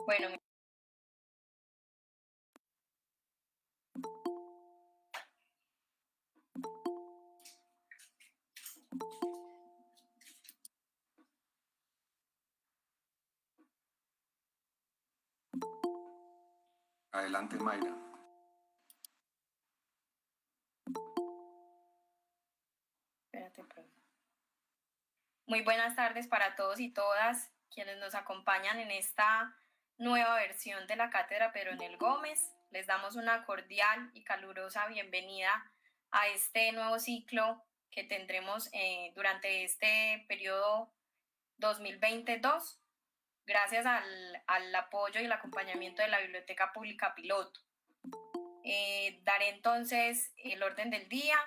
Bueno, Adelante, Mayra. espérate, profe. Muy buenas tardes para todos y todas quienes nos acompañan en esta nueva versión de la Cátedra Pedronel Gómez. Les damos una cordial y calurosa bienvenida a este nuevo ciclo que tendremos durante este periodo 2022, gracias al apoyo y el acompañamiento de la Biblioteca Pública Piloto. Daré entonces el orden del día,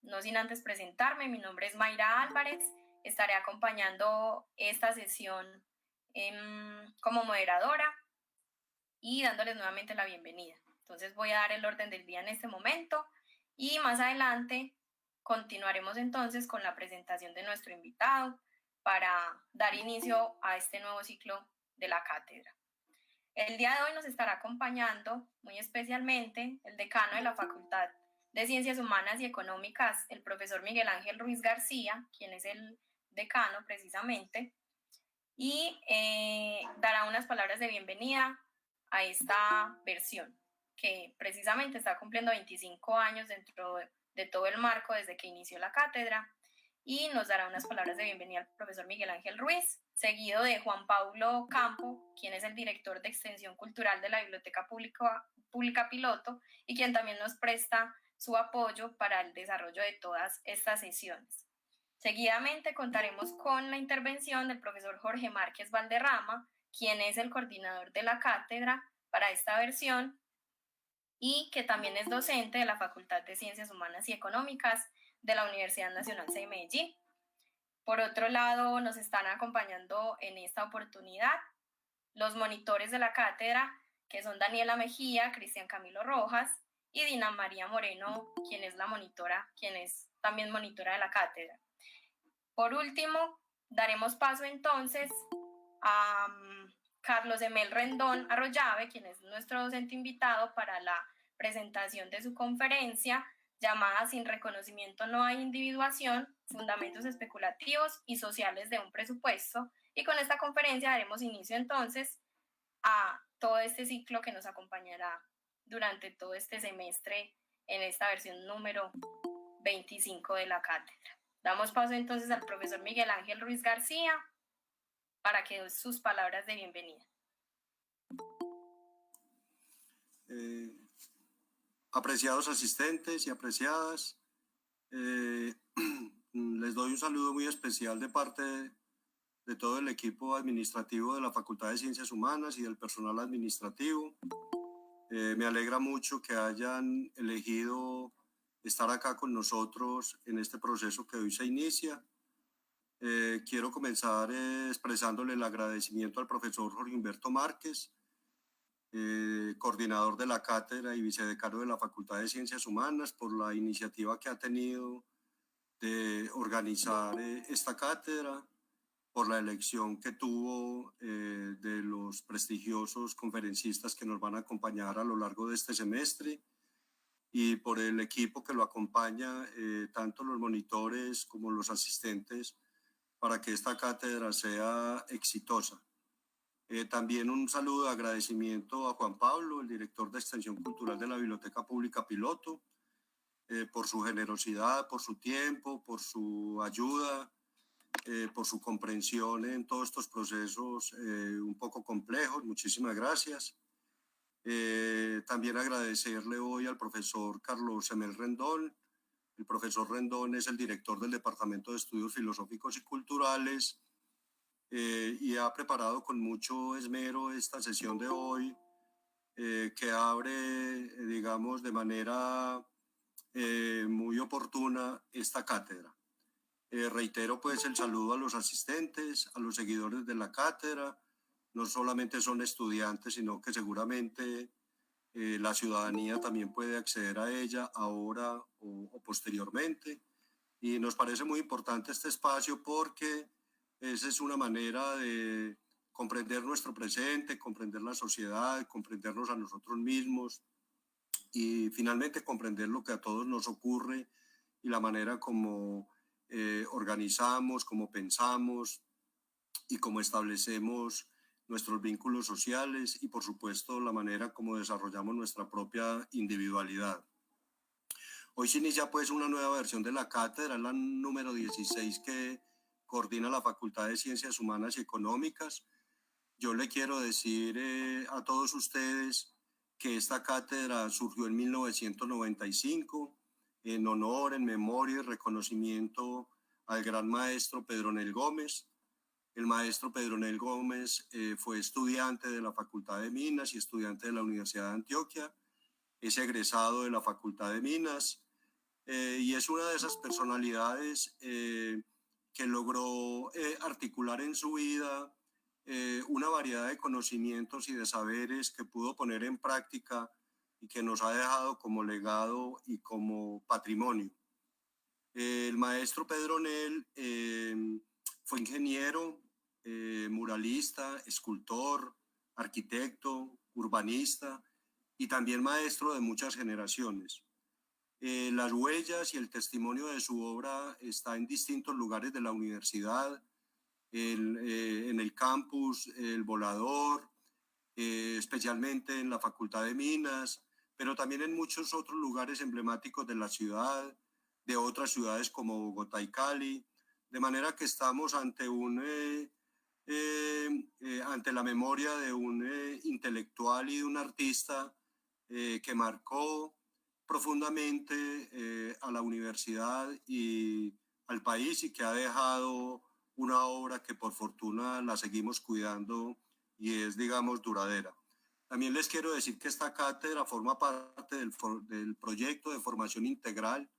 no sin antes presentarme. Mi nombre es Mayra Álvarez, estaré acompañando esta sesión como moderadora y dándoles nuevamente la bienvenida. Entonces voy a dar el orden del día en este momento y más adelante continuaremos entonces con la presentación de nuestro invitado para dar inicio a este nuevo ciclo de la cátedra. El día de hoy nos estará acompañando muy especialmente el decano de la Facultad de Ciencias Humanas y Económicas, el profesor Miguel Ángel Ruiz García, quien es el decano precisamente, y dará unas palabras de bienvenida a esta versión, que precisamente está cumpliendo 25 años dentro de todo el marco desde que inició la cátedra, y nos dará unas palabras de bienvenida al profesor Miguel Ángel Ruiz, seguido de Juan Pablo Campo, quien es el director de Extensión Cultural de la Biblioteca Pública Piloto y quien también nos presta su apoyo para el desarrollo de todas estas sesiones. Seguidamente contaremos con la intervención del profesor Jorge Márquez Valderrama, quien es el coordinador de la cátedra para esta versión y que también es docente de la Facultad de Ciencias Humanas y Económicas de la Universidad Nacional de Medellín. Por otro lado, nos están acompañando en esta oportunidad los monitores de la cátedra, que son Daniela Mejía, Cristian Camilo Rojas y Dina María Moreno, quien es también monitora de la cátedra. Por último, daremos paso entonces a Carlos Emel Rendón Arroyave, quien es nuestro docente invitado para la presentación de su conferencia llamada Sin reconocimiento no hay individuación, fundamentos especulativos y sociales de un presupuesto. Y con esta conferencia daremos inicio entonces a todo este ciclo que nos acompañará durante todo este semestre en esta versión número 25 de la cátedra. Damos paso entonces al profesor Miguel Ángel Ruiz García para que dé sus palabras de bienvenida. Apreciados asistentes y apreciadas, les doy un saludo muy especial de parte de todo el equipo administrativo de la Facultad de Ciencias Humanas y del personal administrativo. Me alegra mucho que hayan elegido estar acá con nosotros en este proceso que hoy se inicia. Quiero comenzar expresándole el agradecimiento al profesor Jorge Humberto Márquez, coordinador de la cátedra y vicedecano de la Facultad de Ciencias Humanas, por la iniciativa que ha tenido de organizar esta cátedra, por la elección que tuvo de los prestigiosos conferencistas que nos van a acompañar a lo largo de este semestre y por el equipo que lo acompaña, tanto los monitores como los asistentes, para que esta cátedra sea exitosa. También un saludo de agradecimiento a Juan Pablo, el director de Extensión Cultural de la Biblioteca Pública Piloto, por su generosidad, por su tiempo, por su ayuda, por su comprensión en todos estos procesos un poco complejos. Muchísimas gracias. También agradecerle hoy al profesor Carlos Emel Rendón. El profesor Rendón es el director del Departamento de Estudios Filosóficos y Culturales y ha preparado con mucho esmero esta sesión de hoy, que abre, digamos, de manera muy oportuna esta cátedra. Reitero pues el saludo a los asistentes, a los seguidores de la cátedra. No solamente son estudiantes, sino que seguramente la ciudadanía también puede acceder a ella ahora o posteriormente. Y nos parece muy importante este espacio porque esa es una manera de comprender nuestro presente, comprender la sociedad, comprendernos a nosotros mismos y finalmente comprender lo que a todos nos ocurre y la manera como organizamos, como pensamos y cómo establecemos nuestros vínculos sociales y por supuesto la manera como desarrollamos nuestra propia individualidad. Hoy se inicia pues una nueva versión de la cátedra, la número 16 que coordina la Facultad de Ciencias Humanas y Económicas. Yo le quiero decir a todos ustedes que esta cátedra surgió en 1995 en honor, en memoria y reconocimiento al gran maestro Pedronel Gómez. El maestro Pedronel Gómez fue estudiante de la Facultad de Minas y estudiante de la Universidad de Antioquia. Es egresado de la Facultad de Minas y es una de esas personalidades que logró articular en su vida una variedad de conocimientos y de saberes que pudo poner en práctica y que nos ha dejado como legado y como patrimonio. El maestro Pedronel fue ingeniero, muralista, escultor, arquitecto, urbanista y también maestro de muchas generaciones. Las huellas y el testimonio de su obra está en distintos lugares de la universidad, en el campus El Volador, especialmente en la Facultad de Minas, pero también en muchos otros lugares emblemáticos de la ciudad, de otras ciudades como Bogotá y Cali, de manera que estamos ante ante la memoria de un intelectual y de un artista que marcó profundamente a la universidad y al país y que ha dejado una obra que por fortuna la seguimos cuidando y es, digamos, duradera. También les quiero decir que esta cátedra forma parte del proyecto de formación integral,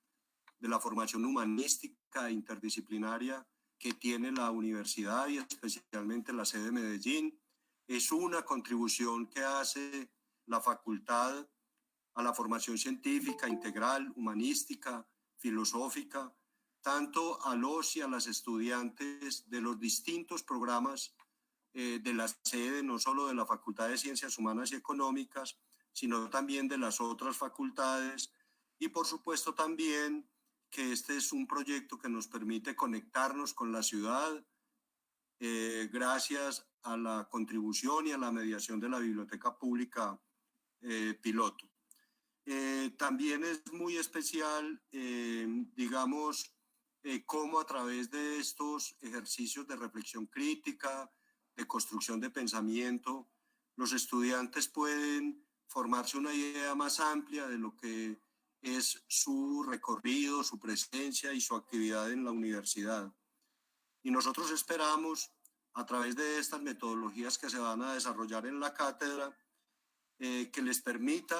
de la formación humanística e interdisciplinaria que tiene la universidad y especialmente la sede de Medellín. Es una contribución que hace la facultad a la formación científica, integral, humanística, filosófica, tanto a los y a las estudiantes de los distintos programas de la sede, no solo de la Facultad de Ciencias Humanas y Económicas, sino también de las otras facultades y por supuesto también que este es un proyecto que nos permite conectarnos con la ciudad gracias a la contribución y a la mediación de la Biblioteca Pública Piloto. También es muy especial, digamos, cómo a través de estos ejercicios de reflexión crítica, de construcción de pensamiento, los estudiantes pueden formarse una idea más amplia de lo que es su recorrido, su presencia y su actividad en la universidad. Y nosotros esperamos, a través de estas metodologías que se van a desarrollar en la cátedra, que les permita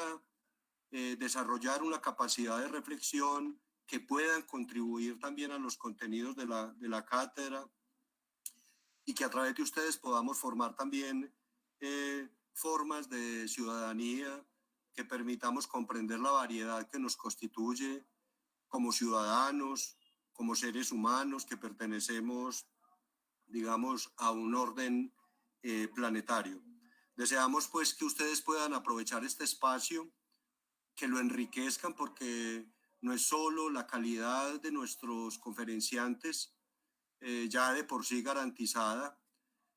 desarrollar una capacidad de reflexión que puedan contribuir también a los contenidos de la cátedra y que a través de ustedes podamos formar también formas de ciudadanía que permitamos comprender la variedad que nos constituye como ciudadanos, como seres humanos que pertenecemos, digamos, a un orden planetario. Deseamos pues que ustedes puedan aprovechar este espacio, que lo enriquezcan porque no es solo la calidad de nuestros conferenciantes ya de por sí garantizada,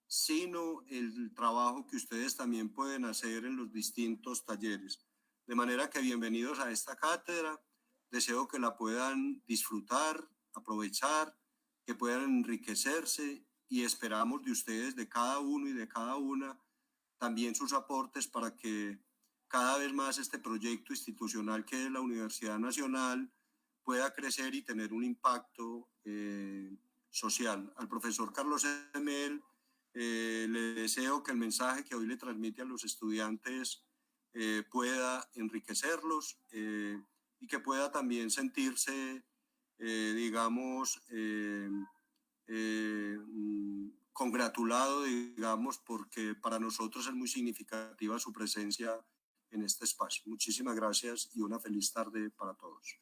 sino el trabajo que ustedes también pueden hacer en los distintos talleres. De manera que bienvenidos a esta cátedra, deseo que la puedan disfrutar, aprovechar, que puedan enriquecerse y esperamos de ustedes, de cada uno y de cada una, también sus aportes para que cada vez más este proyecto institucional que es la Universidad Nacional pueda crecer y tener un impacto social. Al profesor Carlos Emel le deseo que el mensaje que hoy le transmite a los estudiantes pueda enriquecerlos y que pueda también sentirse, digamos, congratulado, digamos, porque para nosotros es muy significativa su presencia en este espacio. Muchísimas gracias y una feliz tarde para todos.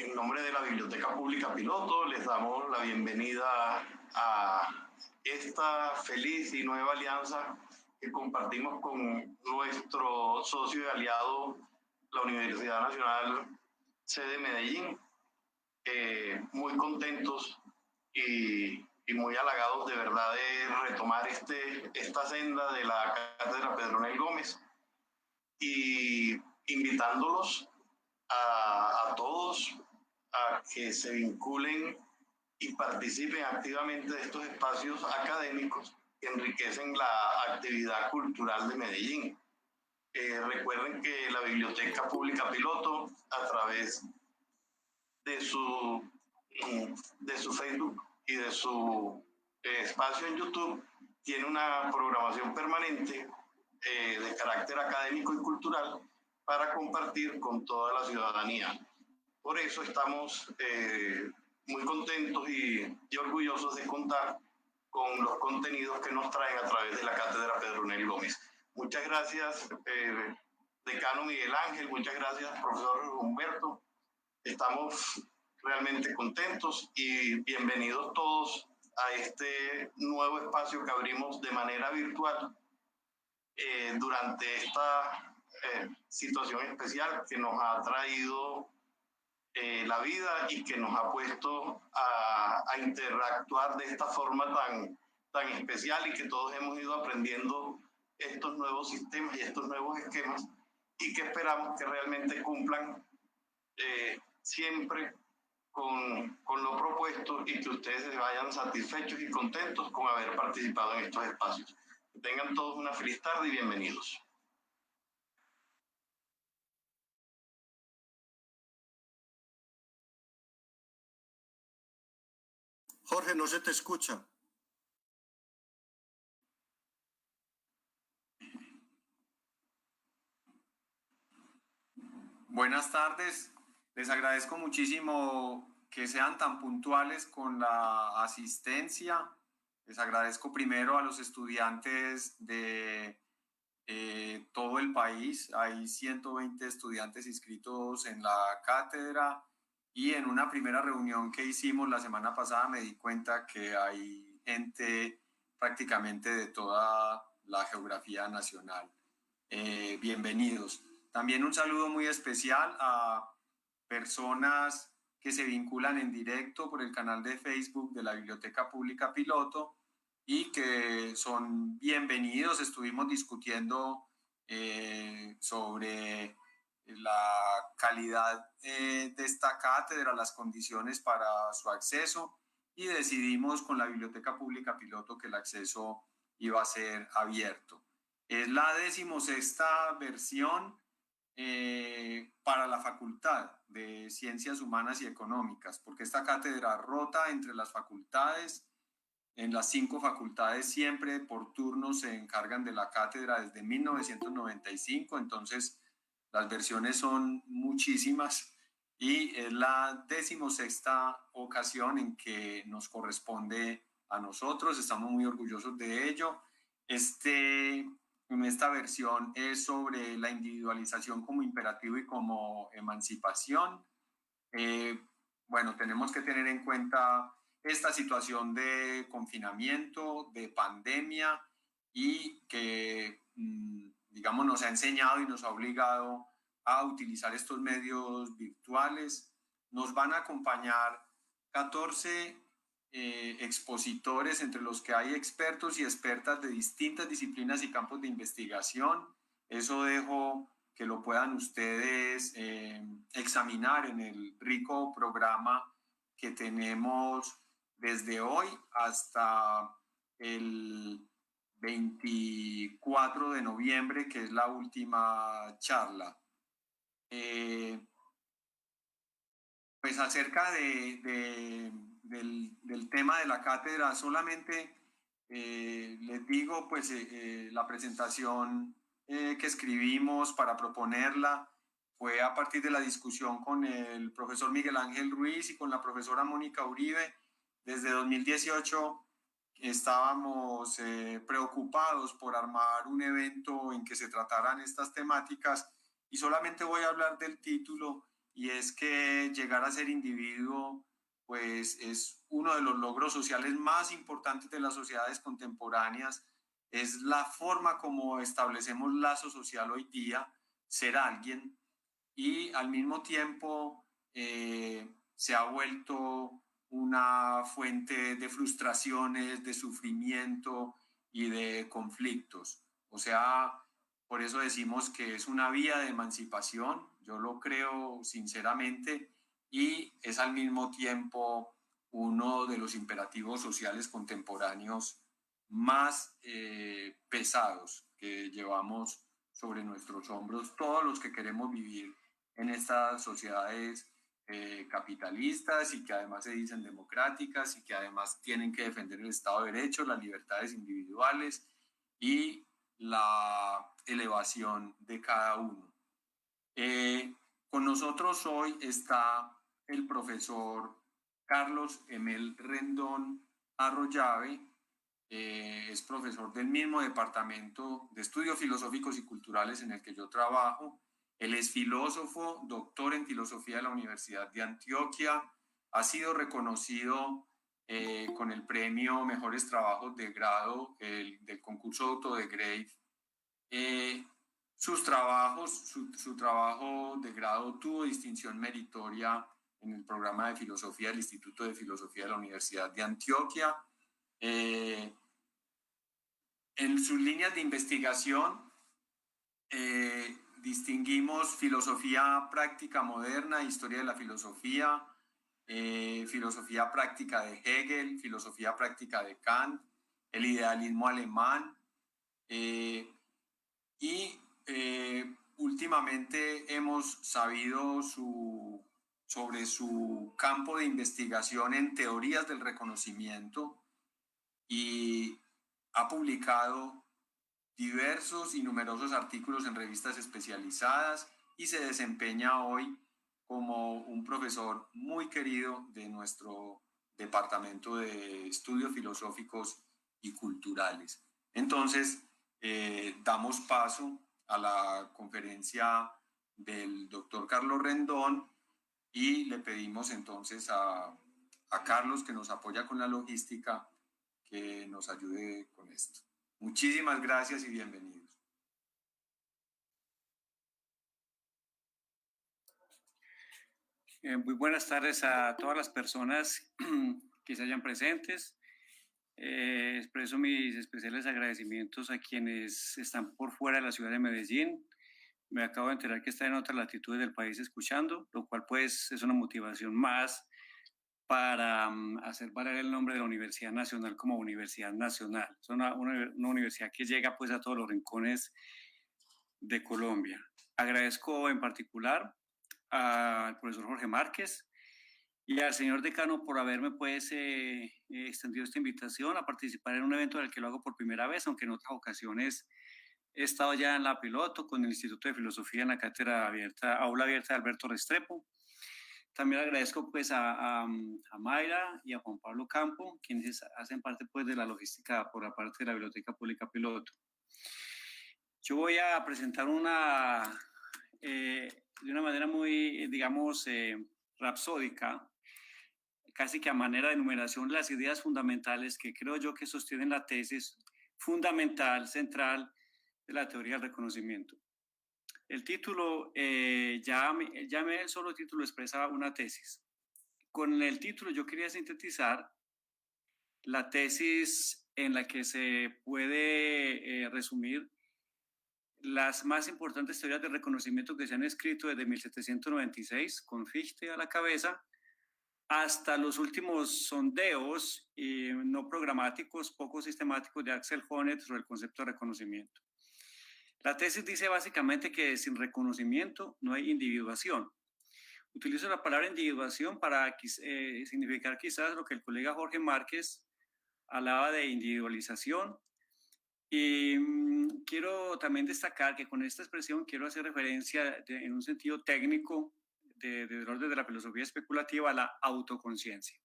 En nombre de la Biblioteca Pública Piloto, les damos la bienvenida a esta feliz y nueva alianza que compartimos con nuestro socio y aliado, la Universidad Nacional sede Medellín. Muy contentos y muy halagados de verdad de retomar esta senda de la Cátedra Pedronel Gómez y invitándolos a todos a que se vinculen y participen activamente de estos espacios académicos que enriquecen la actividad cultural de Medellín. Recuerden que la Biblioteca Pública Piloto, a través de su Facebook y de su espacio en YouTube, tiene una programación permanente de carácter académico y cultural para compartir con toda la ciudadanía. Por eso estamos muy contentos y orgullosos de contar con los contenidos que nos traen a través de la Cátedra Pedronel Gómez. Muchas gracias, decano Miguel Ángel, muchas gracias, profesor Humberto. Estamos realmente contentos y bienvenidos todos a este nuevo espacio que abrimos de manera virtual durante esta situación especial que nos ha traído la vida y que nos ha puesto a interactuar de esta forma tan especial y que todos hemos ido aprendiendo estos nuevos sistemas y estos nuevos esquemas y que esperamos que realmente cumplan siempre con lo propuesto y que ustedes se vayan satisfechos y contentos con haber participado en estos espacios. Que tengan todos una feliz tarde y bienvenidos. Jorge, no se te escucha. Buenas tardes, les agradezco muchísimo que sean tan puntuales con la asistencia. Les agradezco primero a los estudiantes de todo el país. Hay 120 estudiantes inscritos en la cátedra y en una primera reunión que hicimos la semana pasada me di cuenta que hay gente prácticamente de toda la geografía nacional. Bienvenidos. También un saludo muy especial a personas que se vinculan en directo por el canal de Facebook de la Biblioteca Pública Piloto y que son bienvenidos. Estuvimos discutiendo sobre la calidad de esta cátedra, las condiciones para su acceso y decidimos con la Biblioteca Pública Piloto que el acceso iba a ser abierto. Es la 16ª versión para la Facultad de Ciencias Humanas y Económicas, porque esta cátedra rota entre las facultades. En las 5 facultades siempre por turno se encargan de la cátedra desde 1995, entonces las versiones son muchísimas y es la 16ª ocasión en que nos corresponde a nosotros. Estamos muy orgullosos de ello. En esta versión es sobre la individualización como imperativo y como emancipación. Bueno, tenemos que tener en cuenta esta situación de confinamiento, de pandemia y que, digamos, nos ha enseñado y nos ha obligado a utilizar estos medios virtuales. Nos van a acompañar 14 expositores, entre los que hay expertos y expertas de distintas disciplinas y campos de investigación. Eso dejo que lo puedan ustedes examinar en el rico programa que tenemos desde hoy hasta el 24 de noviembre, que es la última charla. Pues acerca del tema de la cátedra, solamente les digo, pues la presentación que escribimos para proponerla fue a partir de la discusión con el profesor Miguel Ángel Ruiz y con la profesora Mónica Uribe. Desde 2018 estábamos preocupados por armar un evento en que se trataran estas temáticas y solamente voy a hablar del título y es que llegar a ser individuo pues es uno de los logros sociales más importantes de las sociedades contemporáneas, es la forma como establecemos lazo social hoy día, ser alguien, y al mismo tiempo se ha vuelto una fuente de frustraciones, de sufrimiento y de conflictos. O sea, por eso decimos que es una vía de emancipación, yo lo creo sinceramente, y es al mismo tiempo uno de los imperativos sociales contemporáneos más pesados que llevamos sobre nuestros hombros todos los que queremos vivir en estas sociedades capitalistas y que además se dicen democráticas y que además tienen que defender el Estado de Derecho, las libertades individuales y la elevación de cada uno. Con nosotros hoy está el profesor Carlos Emel Rendón Arroyave, es profesor del mismo departamento de estudios filosóficos y culturales en el que yo trabajo. Él es filósofo, doctor en filosofía de la Universidad de Antioquia, ha sido reconocido con el premio Mejores Trabajos de Grado del concurso Auto de Grade. Sus trabajos, su trabajo de grado tuvo distinción meritoria en el programa de filosofía del Instituto de Filosofía de la Universidad de Antioquia. En sus líneas de investigación distinguimos filosofía práctica moderna, historia de la filosofía, filosofía práctica de Hegel, filosofía práctica de Kant, el idealismo alemán, últimamente hemos sabido sobre su campo de investigación en teorías del reconocimiento y ha publicado diversos y numerosos artículos en revistas especializadas y se desempeña hoy como un profesor muy querido de nuestro departamento de estudios filosóficos y culturales. Entonces, damos paso a la conferencia del doctor Carlos Rendón y le pedimos entonces a Carlos, que nos apoya con la logística, que nos ayude con esto. Muchísimas gracias y bienvenidos. Muy buenas tardes a todas las personas que se hayan presentes. Expreso mis especiales agradecimientos a quienes están por fuera de la ciudad de Medellín. Me acabo de enterar que están en otras latitudes del país escuchando, lo cual pues es una motivación más para hacer valer el nombre de la Universidad Nacional como Universidad Nacional. Es una universidad que llega pues a todos los rincones de Colombia. Agradezco en particular al profesor Jorge Márquez y al señor decano por haberme pues extendido esta invitación a participar en un evento en el que lo hago por primera vez, aunque en otras ocasiones he estado ya en la piloto con el Instituto de Filosofía en la cátedra abierta, aula abierta de Alberto Restrepo. También agradezco pues a Mayra y a Juan Pablo Campo, quienes hacen parte pues de la logística por la parte de la Biblioteca Pública Piloto. Yo voy a presentar de una manera muy, digamos, rapsódica, casi que a manera de enumeración, las ideas fundamentales que creo yo que sostienen la tesis fundamental, central de la teoría del reconocimiento. El título, ya el solo título expresa una tesis. Con el título yo quería sintetizar la tesis en la que se puede resumir las más importantes teorías de reconocimiento que se han escrito desde 1796, con Fichte a la cabeza, hasta los últimos sondeos no programáticos, poco sistemáticos de Axel Honneth sobre el concepto de reconocimiento. La tesis dice básicamente que sin reconocimiento no hay individuación. Utilizo la palabra individuación para significar quizás lo que el colega Jorge Márquez hablaba de individualización. Y quiero también destacar que con esta expresión quiero hacer referencia en un sentido técnico del orden de la filosofía especulativa a la autoconciencia.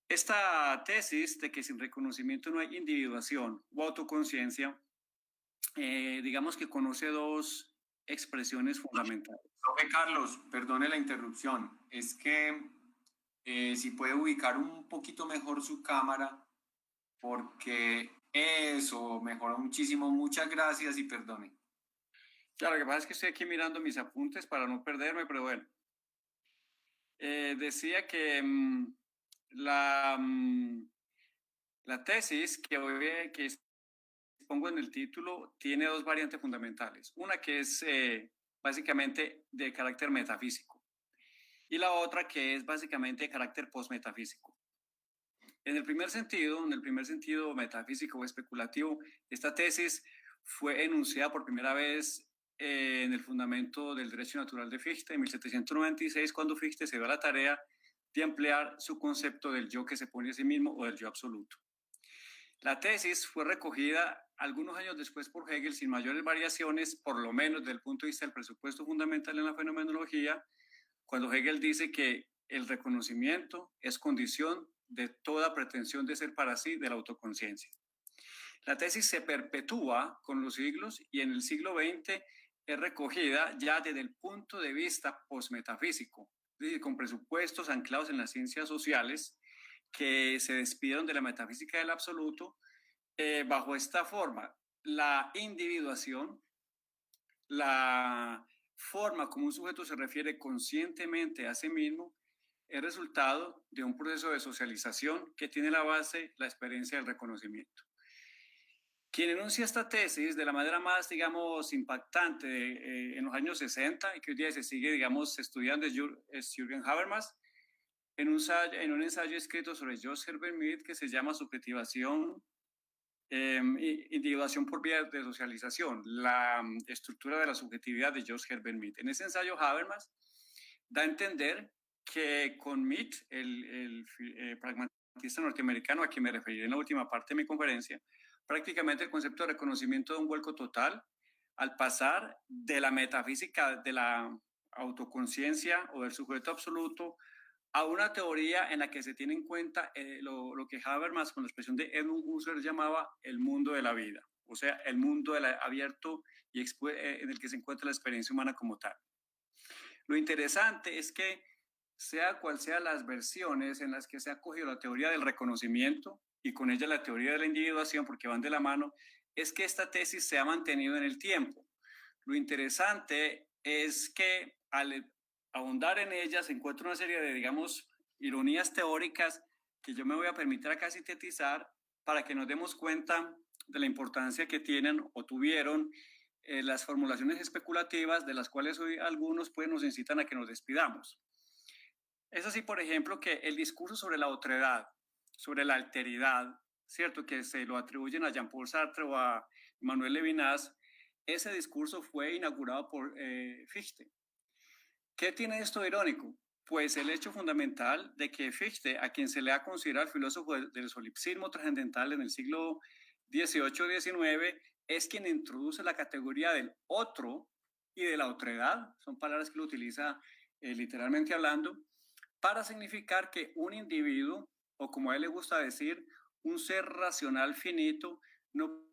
Esta tesis de que sin reconocimiento no hay individuación o autoconciencia, digamos que conoce dos expresiones fundamentales. Profe Carlos, perdone la interrupción, es que si puede ubicar un poquito mejor su cámara, porque eso mejoró muchísimo. Muchas gracias y perdone. Claro, lo que pasa es que estoy aquí mirando mis apuntes para no perderme, pero bueno. Decía que la tesis que pongo en el título tiene dos variantes fundamentales. Una que es básicamente de carácter metafísico y la otra que es básicamente de carácter postmetafísico. En el primer sentido metafísico o especulativo, esta tesis fue enunciada por primera vez en el fundamento del derecho natural de Fichte en 1796, cuando Fichte se dio a la tarea de ampliar su concepto del yo que se pone a sí mismo o del yo absoluto. La tesis fue recogida algunos años después por Hegel sin mayores variaciones, por lo menos desde el punto de vista del presupuesto fundamental en la fenomenología, cuando Hegel dice que el reconocimiento es condición de toda pretensión de ser para sí de la autoconciencia. La tesis se perpetúa con los siglos y en el siglo XX es recogida ya desde el punto de vista postmetafísico, es decir, con presupuestos anclados en las ciencias sociales que se despidieron de la metafísica del absoluto bajo esta forma. La individuación, la forma como un sujeto se refiere conscientemente a sí mismo, es resultado de un proceso de socialización que tiene la base la experiencia del reconocimiento. Quien enuncia esta tesis de la manera más, digamos, impactante en los años 60 y que hoy día se sigue, digamos, estudiando es Jürgen Habermas, en un ensayo escrito sobre George Herbert Mead que se llama Subjetivación, individuación por vía de socialización, la estructura de la subjetividad de George Herbert Mead. En ese ensayo Habermas da a entender que con Mead, el pragmatista norteamericano a quien me referiré en la última parte de mi conferencia, prácticamente el concepto de reconocimiento da un vuelco total al pasar de la metafísica de la autoconciencia o del sujeto absoluto a una teoría en la que se tiene en cuenta lo que Habermas, con la expresión de Edmund Husserl, llamaba el mundo de la vida, o sea, el mundo abierto y en el que se encuentra la experiencia humana como tal. Lo interesante es que, sea cual sean las versiones en las que se ha cogido la teoría del reconocimiento y con ella la teoría de la individuación, porque van de la mano, es que esta tesis se ha mantenido en el tiempo. Lo interesante es que al ahondar en ella se encuentra una serie de, digamos, ironías teóricas que yo me voy a permitir acá sintetizar para que nos demos cuenta de la importancia que tienen o tuvieron las formulaciones especulativas, de las cuales hoy algunos pues nos incitan a que nos despidamos. Es así, por ejemplo, que el discurso sobre la otredad, sobre la alteridad, ¿cierto?, que se lo atribuyen a Jean-Paul Sartre o a Emmanuel Levinas, ese discurso fue inaugurado por Fichte. ¿Qué tiene esto de irónico? Pues el hecho fundamental de que Fichte, a quien se le ha considerado el filósofo del solipsismo trascendental en el siglo XVIII-XIX, es quien introduce la categoría del otro y de la otredad, son palabras que lo utiliza literalmente hablando, para significar que un individuo, o como a él le gusta decir, un ser racional finito, no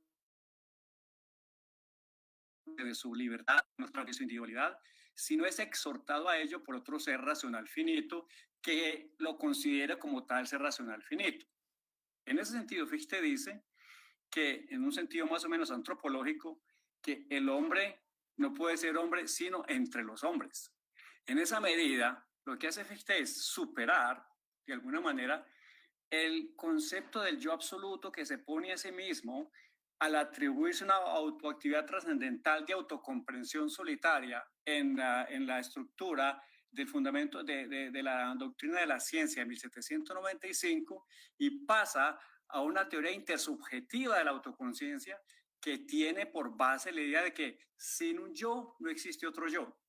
de su libertad, no de su individualidad, sino es exhortado a ello por otro ser racional finito que lo considera como tal ser racional finito. En ese sentido, Fichte dice que, en un sentido más o menos antropológico, que el hombre no puede ser hombre sino entre los hombres. En esa medida, lo que hace Fichte es superar, de alguna manera, el concepto del yo absoluto que se pone a sí mismo al atribuirse una autoactividad trascendental de autocomprensión solitaria en la estructura del fundamento de la doctrina de la ciencia de 1795 y pasa a una teoría intersubjetiva de la autoconciencia que tiene por base la idea de que sin un yo no existe otro yo.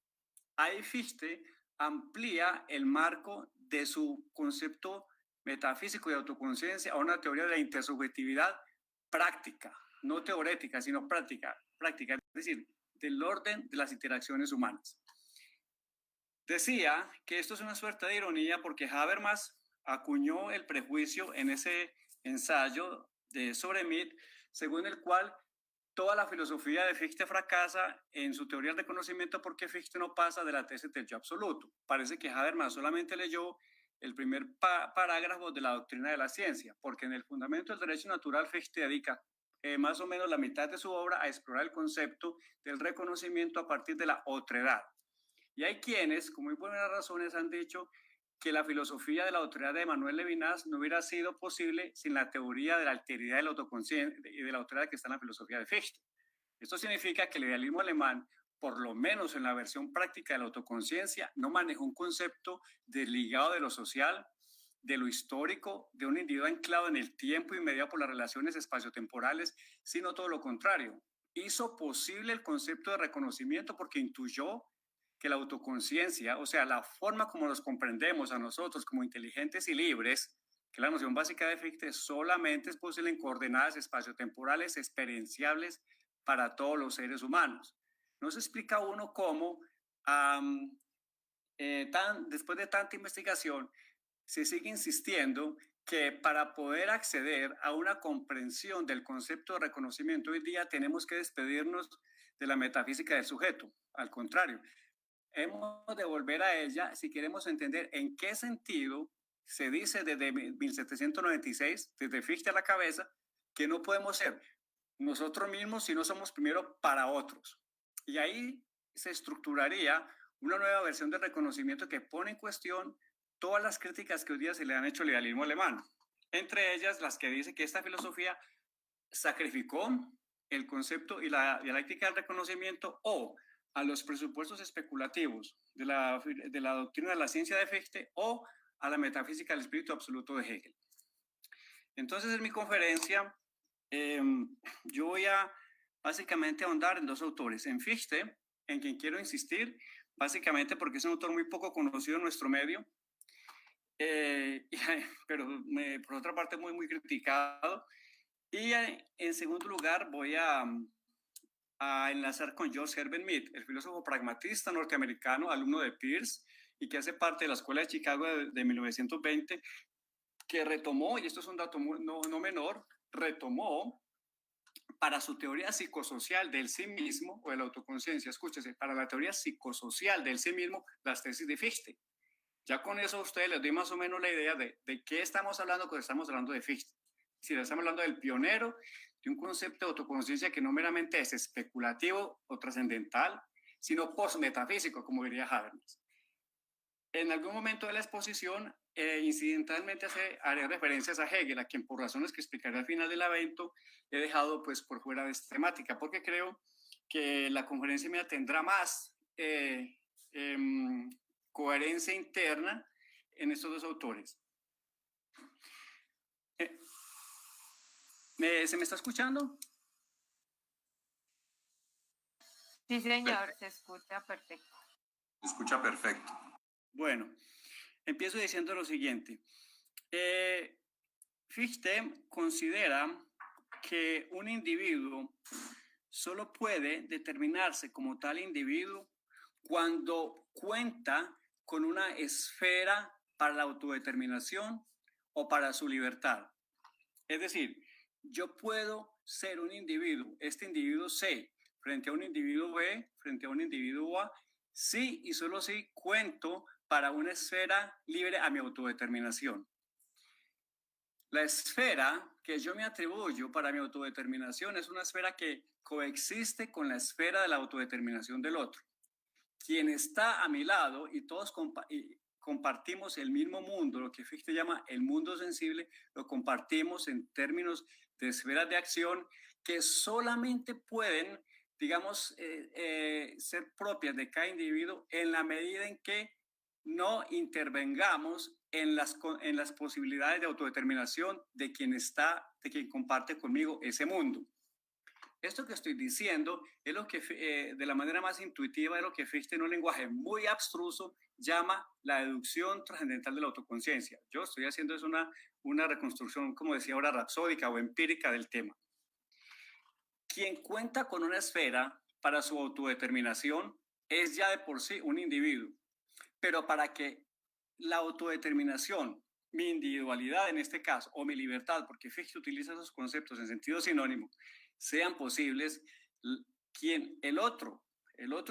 Ahí Fichte amplía el marco de su concepto metafísico de autoconciencia a una teoría de la intersubjetividad práctica, no teorética, sino práctica, es decir, del orden de las interacciones humanas. Decía que esto es una suerte de ironía porque Habermas acuñó el prejuicio en ese ensayo sobre Mead, según el cual toda la filosofía de Fichte fracasa en su teoría del reconocimiento porque Fichte no pasa de la tesis del yo absoluto. Parece que Habermas solamente leyó el primer parágrafo de la doctrina de la ciencia, porque en el fundamento del derecho natural Fichte dedica más o menos la mitad de su obra a explorar el concepto del reconocimiento a partir de la otredad. Y hay quienes, con muy buenas razones, han dicho que la filosofía de la otredad de Emmanuel Levinas no hubiera sido posible sin la teoría de la alteridad del autoconsciente y de la otredad que está en la filosofía de Fichte. Esto significa que el idealismo alemán, por lo menos en la versión práctica de la autoconciencia, no manejó un concepto desligado de lo social, de lo histórico, de un individuo anclado en el tiempo y mediado por las relaciones espaciotemporales, sino todo lo contrario. Hizo posible el concepto de reconocimiento porque intuyó que la autoconciencia, o sea, la forma como nos comprendemos a nosotros como inteligentes y libres, que la noción básica de Fichte, solamente es posible en coordenadas espaciotemporales experienciables para todos los seres humanos. No se explica uno cómo, después de tanta investigación, se sigue insistiendo que para poder acceder a una comprensión del concepto de reconocimiento hoy día tenemos que despedirnos de la metafísica del sujeto. Al contrario, hemos de volver a ella si queremos entender en qué sentido se dice desde 1796, desde Fichte a la cabeza, que no podemos ser nosotros mismos si no somos primero para otros. Y ahí se estructuraría una nueva versión del reconocimiento que pone en cuestión todas las críticas que hoy día se le han hecho al idealismo alemán, entre ellas las que dice que esta filosofía sacrificó el concepto y la dialéctica del reconocimiento o a los presupuestos especulativos de la doctrina de la ciencia de Fichte o a la metafísica del espíritu absoluto de Hegel. Entonces, en mi conferencia, yo voy a básicamente ahondar en dos autores, en Fichte, en quien quiero insistir, básicamente porque es un autor muy poco conocido en nuestro medio, pero por otra parte muy criticado. Y en segundo lugar voy a enlazar con George Herbert Mead, el filósofo pragmatista norteamericano, alumno de Peirce y que hace parte de la Escuela de Chicago de 1920, que retomó, y esto es un dato no menor, retomó para su teoría psicosocial del sí mismo o de la autoconciencia, escúchese, para la teoría psicosocial del sí mismo, las tesis de Fichte. Ya con eso a ustedes les doy más o menos la idea de qué estamos hablando cuando estamos hablando de Fichte. Si estamos hablando del pionero de un concepto de autoconciencia que no meramente es especulativo o trascendental, sino postmetafísico, como diría Habermas. En algún momento de la exposición, incidentalmente haré referencias a Hegel, a quien por razones que explicaré al final del evento, he dejado pues por fuera de esta temática, porque creo que la conferencia mía tendrá más coherencia interna en estos dos autores. ¿Se me está escuchando? Sí, señor, se escucha perfecto. Se escucha perfecto. Bueno, empiezo diciendo lo siguiente. Fichte considera que un individuo solo puede determinarse como tal individuo cuando cuenta con una esfera para la autodeterminación o para su libertad. Es decir, yo puedo ser un individuo, este individuo C, frente a un individuo B, frente a un individuo A, sí y solo sí cuento para una esfera libre a mi autodeterminación. La esfera que yo me atribuyo para mi autodeterminación es una esfera que coexiste con la esfera de la autodeterminación del otro. Quien está a mi lado y todos compartimos el mismo mundo, lo que Fichte llama el mundo sensible, lo compartimos en términos de esferas de acción que solamente pueden, digamos, ser propias de cada individuo en la medida en que no intervengamos en las posibilidades de autodeterminación de quien comparte conmigo ese mundo. Esto que estoy diciendo es lo que, de la manera más intuitiva, es lo que Fichte en un lenguaje muy abstruso llama la deducción trascendental de la autoconciencia. Yo estoy haciendo es una reconstrucción, como decía ahora, rapsódica o empírica del tema. Quien cuenta con una esfera para su autodeterminación es ya de por sí un individuo. Pero para que la autodeterminación, mi individualidad en este caso, o mi libertad, porque Fichte utiliza esos conceptos en sentido sinónimo, sean posibles, el otro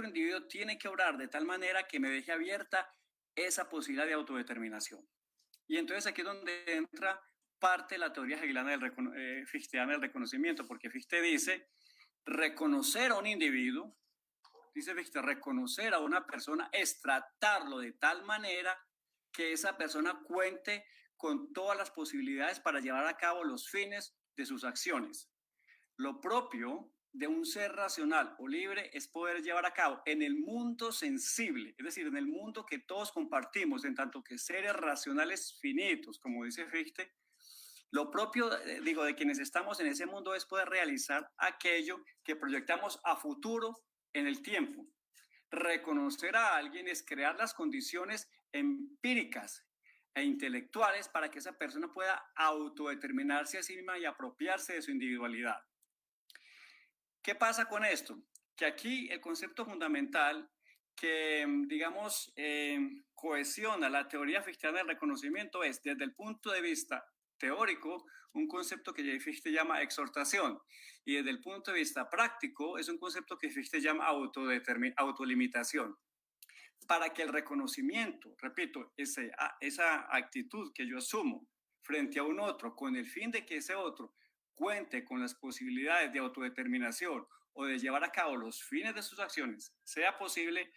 individuo tiene que obrar de tal manera que me deje abierta esa posibilidad de autodeterminación. Y entonces aquí es donde entra parte de la teoría hegeliana fichteana del reconocimiento, porque Fichte dice reconocer a un individuo, dice Fichte, reconocer a una persona es tratarlo de tal manera que esa persona cuente con todas las posibilidades para llevar a cabo los fines de sus acciones. Lo propio de un ser racional o libre es poder llevar a cabo en el mundo sensible, es decir, en el mundo que todos compartimos, en tanto que seres racionales finitos, como dice Fichte, lo propio, de quienes estamos en ese mundo es poder realizar aquello que proyectamos a futuro en el tiempo. Reconocer a alguien es crear las condiciones empíricas e intelectuales para que esa persona pueda autodeterminarse a sí misma y apropiarse de su individualidad. ¿Qué pasa con esto? Que aquí el concepto fundamental que, digamos, cohesiona la teoría fichteana del reconocimiento es, desde el punto de vista teórico, un concepto que Fichte llama exhortación, y desde el punto de vista práctico es un concepto que Fichte llama autolimitación. Para que el reconocimiento, repito, esa actitud que yo asumo frente a un otro con el fin de que ese otro cuente con las posibilidades de autodeterminación o de llevar a cabo los fines de sus acciones, sea posible,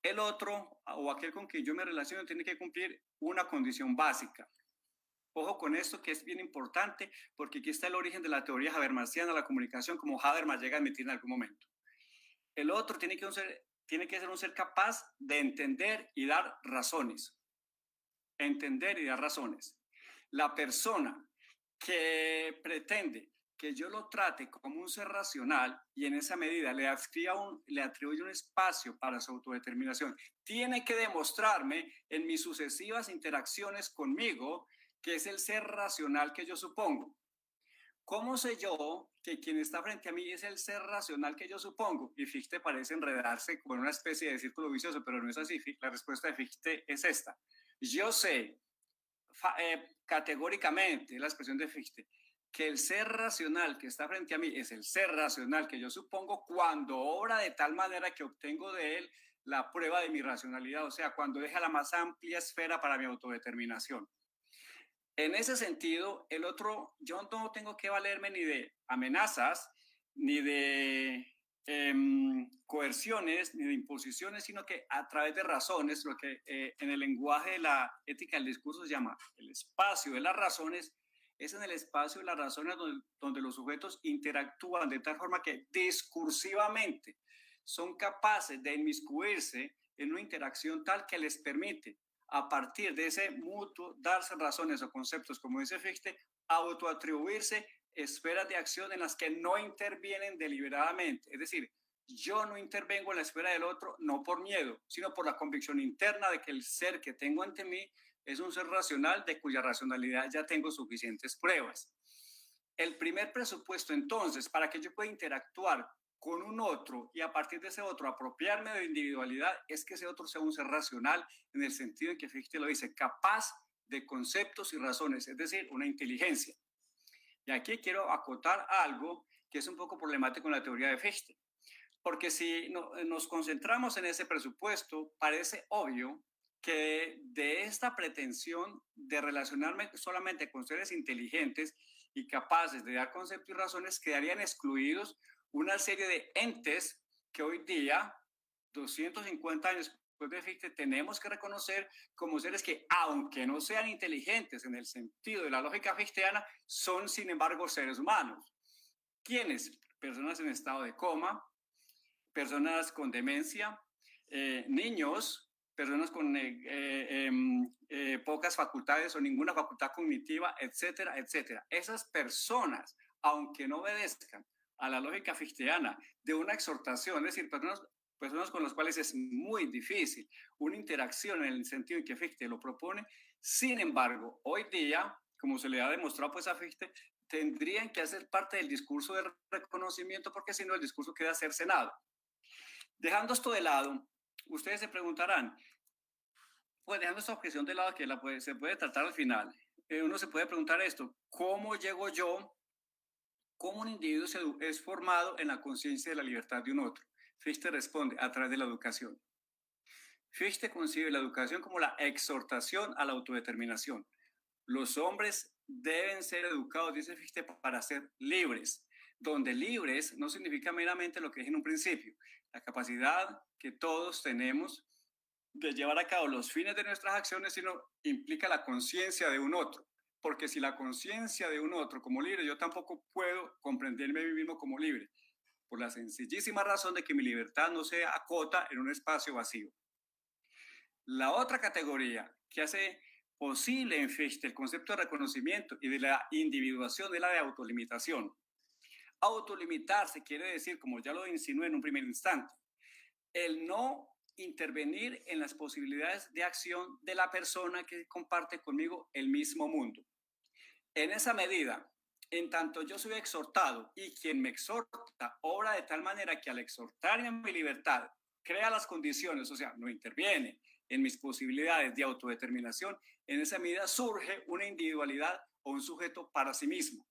el otro o aquel con quien yo me relaciono tiene que cumplir una condición básica. Ojo con esto, que es bien importante, porque aquí está el origen de la teoría habermasiana de la comunicación, como Habermas llega a admitir en algún momento. El otro tiene que ser un ser capaz de entender y dar razones. Entender y dar razones. La persona que pretende que yo lo trate como un ser racional y en esa medida le atribuye un espacio para su autodeterminación, tiene que demostrarme en mis sucesivas interacciones conmigo que es el ser racional que yo supongo. ¿Cómo sé yo que quien está frente a mí es el ser racional que yo supongo? Y Fichte parece enredarse con una especie de círculo vicioso, pero no es así. La respuesta de Fichte es esta. Yo sé categóricamente, la expresión de Fichte, que el ser racional que está frente a mí es el ser racional que yo supongo cuando obra de tal manera que obtengo de él la prueba de mi racionalidad, o sea, cuando deja la más amplia esfera para mi autodeterminación. En ese sentido, el otro, yo no tengo que valerme ni de amenazas, ni de coerciones, ni de imposiciones, sino que a través de razones, lo que en el lenguaje de la ética del discurso se llama el espacio de las razones, es en el espacio de las razones donde los sujetos interactúan de tal forma que discursivamente son capaces de inmiscuirse en una interacción tal que les permite, a partir de ese mutuo darse razones o conceptos, como dice Fichte, autoatribuirse esferas de acción en las que no intervienen deliberadamente. Es decir, yo no intervengo en la esfera del otro no por miedo, sino por la convicción interna de que el ser que tengo ante mí es un ser racional de cuya racionalidad ya tengo suficientes pruebas. El primer presupuesto, entonces, para que yo pueda interactuar con un otro y a partir de ese otro apropiarme de individualidad es que ese otro sea un ser racional en el sentido en que Fichte lo dice, capaz de conceptos y razones, es decir, una inteligencia. Y aquí quiero acotar algo que es un poco problemático en la teoría de Fichte, porque si nos concentramos en ese presupuesto, parece obvio que de esta pretensión de relacionarme solamente con seres inteligentes y capaces de dar conceptos y razones, quedarían excluidos una serie de entes que hoy día, 250 años después de Fichte, tenemos que reconocer como seres que, aunque no sean inteligentes en el sentido de la lógica fichteana, son sin embargo seres humanos. ¿Quiénes? Personas en estado de coma, personas con demencia, niños, personas con pocas facultades o ninguna facultad cognitiva, etcétera, etcétera. Esas personas, aunque no obedezcan a la lógica fichteana de una exhortación, es decir, personas con las cuales es muy difícil una interacción en el sentido en que Fichte lo propone, sin embargo, hoy día, como se le ha demostrado pues a Fichte, tendrían que hacer parte del discurso de reconocimiento porque si no el discurso queda cercenado. Dejando esto de lado, ustedes se preguntarán, pues dejando esta objeción de lado que se puede tratar al final, uno se puede preguntar esto, ¿cómo llego yo cómo un individuo es formado en la conciencia de la libertad de un otro. Fichte responde a través de la educación. Fichte concibe la educación como la exhortación a la autodeterminación. Los hombres deben ser educados, dice Fichte, para ser libres, donde libres no significa meramente lo que dije en un principio, la capacidad que todos tenemos de llevar a cabo los fines de nuestras acciones, sino implica la conciencia de un otro. Porque si la conciencia de un otro como libre, yo tampoco puedo comprenderme a mí mismo como libre, por la sencillísima razón de que mi libertad no se acota en un espacio vacío. La otra categoría que hace posible en Fichte el concepto de reconocimiento y de la individuación es la de autolimitación. Autolimitarse quiere decir, como ya lo insinué en un primer instante, el no intervenir en las posibilidades de acción de la persona que comparte conmigo el mismo mundo. En esa medida, en tanto yo soy exhortado y quien me exhorta obra de tal manera que al exhortarme a mi libertad crea las condiciones, o sea, no interviene en mis posibilidades de autodeterminación, en esa medida surge una individualidad o un sujeto para sí mismo,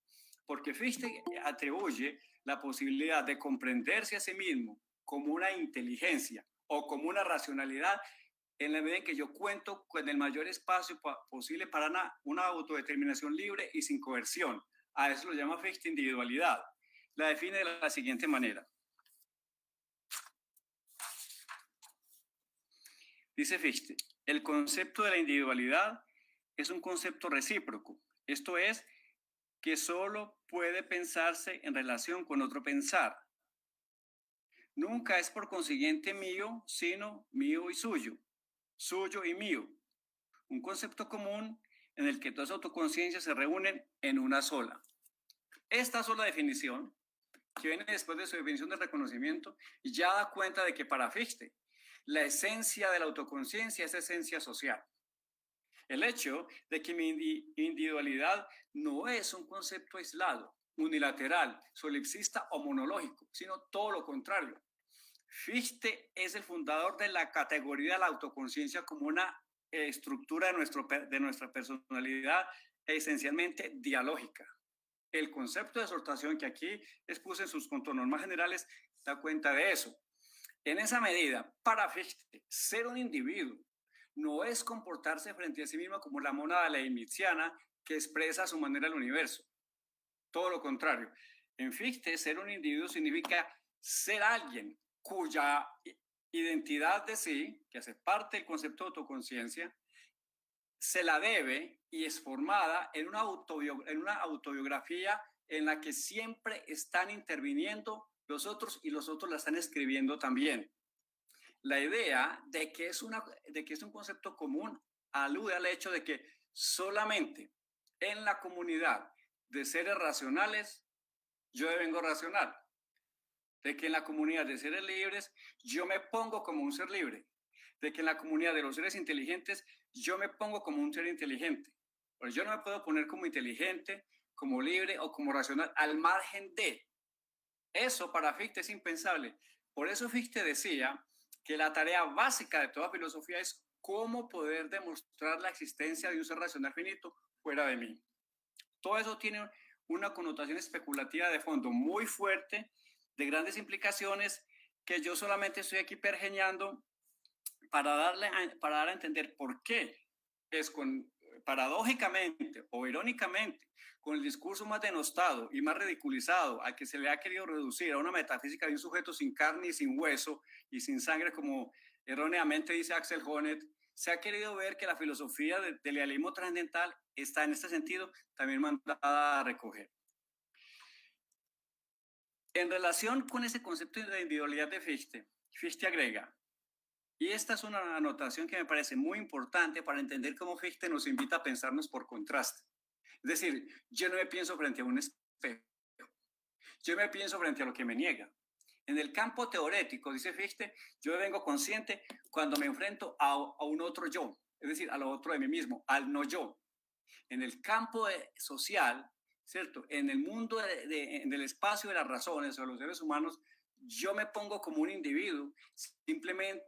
porque Fichte atribuye la posibilidad de comprenderse a sí mismo como una inteligencia o como una racionalidad en la medida en que yo cuento con el mayor espacio posible para una autodeterminación libre y sin coerción. A eso lo llama Fichte individualidad. La define de la siguiente manera. Dice Fichte, el concepto de la individualidad es un concepto recíproco. Esto es, que solo puede pensarse en relación con otro pensar. Nunca es por consiguiente mío, sino mío y suyo, suyo y mío. Un concepto común en el que todas las autoconciencias se reúnen en una sola. Esta sola definición, que viene después de su definición de reconocimiento, ya da cuenta de que para Fichte, la esencia de la autoconciencia es esencia social. El hecho de que mi individualidad no es un concepto aislado, unilateral, solipsista o monológico, sino todo lo contrario. Fichte es el fundador de la categoría de la autoconciencia como una estructura de nuestra personalidad esencialmente dialógica. El concepto de exhortación que aquí expuse en sus contornos más generales da cuenta de eso. En esa medida, para Fichte, ser un individuo no es comportarse frente a sí mismo como la mónada leibniziana que expresa a su manera el universo. Todo lo contrario. En Fichte, ser un individuo significa ser alguien cuya identidad de sí, que hace parte del concepto de autoconciencia, se la debe y es formada en una autobiografía en la que siempre están interviniendo los otros y los otros la están escribiendo también. La idea de que es un concepto común alude al hecho de que solamente en la comunidad de seres racionales yo devengo racional, de que en la comunidad de seres libres yo me pongo como un ser libre, de que en la comunidad de los seres inteligentes yo me pongo como un ser inteligente. Pero yo no me puedo poner como inteligente, como libre o como racional al margen de. Eso para Fichte es impensable. Por eso Fichte decía que la tarea básica de toda filosofía es cómo poder demostrar la existencia de un ser racional finito fuera de mí. Todo eso tiene una connotación especulativa de fondo muy fuerte, de grandes implicaciones, que yo solamente estoy aquí pergeñando para dar a entender por qué es paradójicamente o irónicamente, con el discurso más denostado y más ridiculizado al que se le ha querido reducir a una metafísica de un sujeto sin carne y sin hueso y sin sangre, como erróneamente dice Axel Honneth, se ha querido ver que la filosofía del idealismo trascendental está en este sentido también mandada a recoger. En relación con ese concepto de individualidad de Fichte, Fichte agrega, y esta es una anotación que me parece muy importante para entender cómo Fichte nos invita a pensarnos por contraste. Es decir, yo no me pienso frente a un espejo, yo me pienso frente a lo que me niega. En el campo teórico, dice Fichte, yo vengo consciente cuando me enfrento a un otro yo, es decir, a lo otro de mí mismo, al no yo. En el campo social, ¿cierto? En el mundo en el espacio de las razones o de los seres humanos, yo me pongo como un individuo, simplemente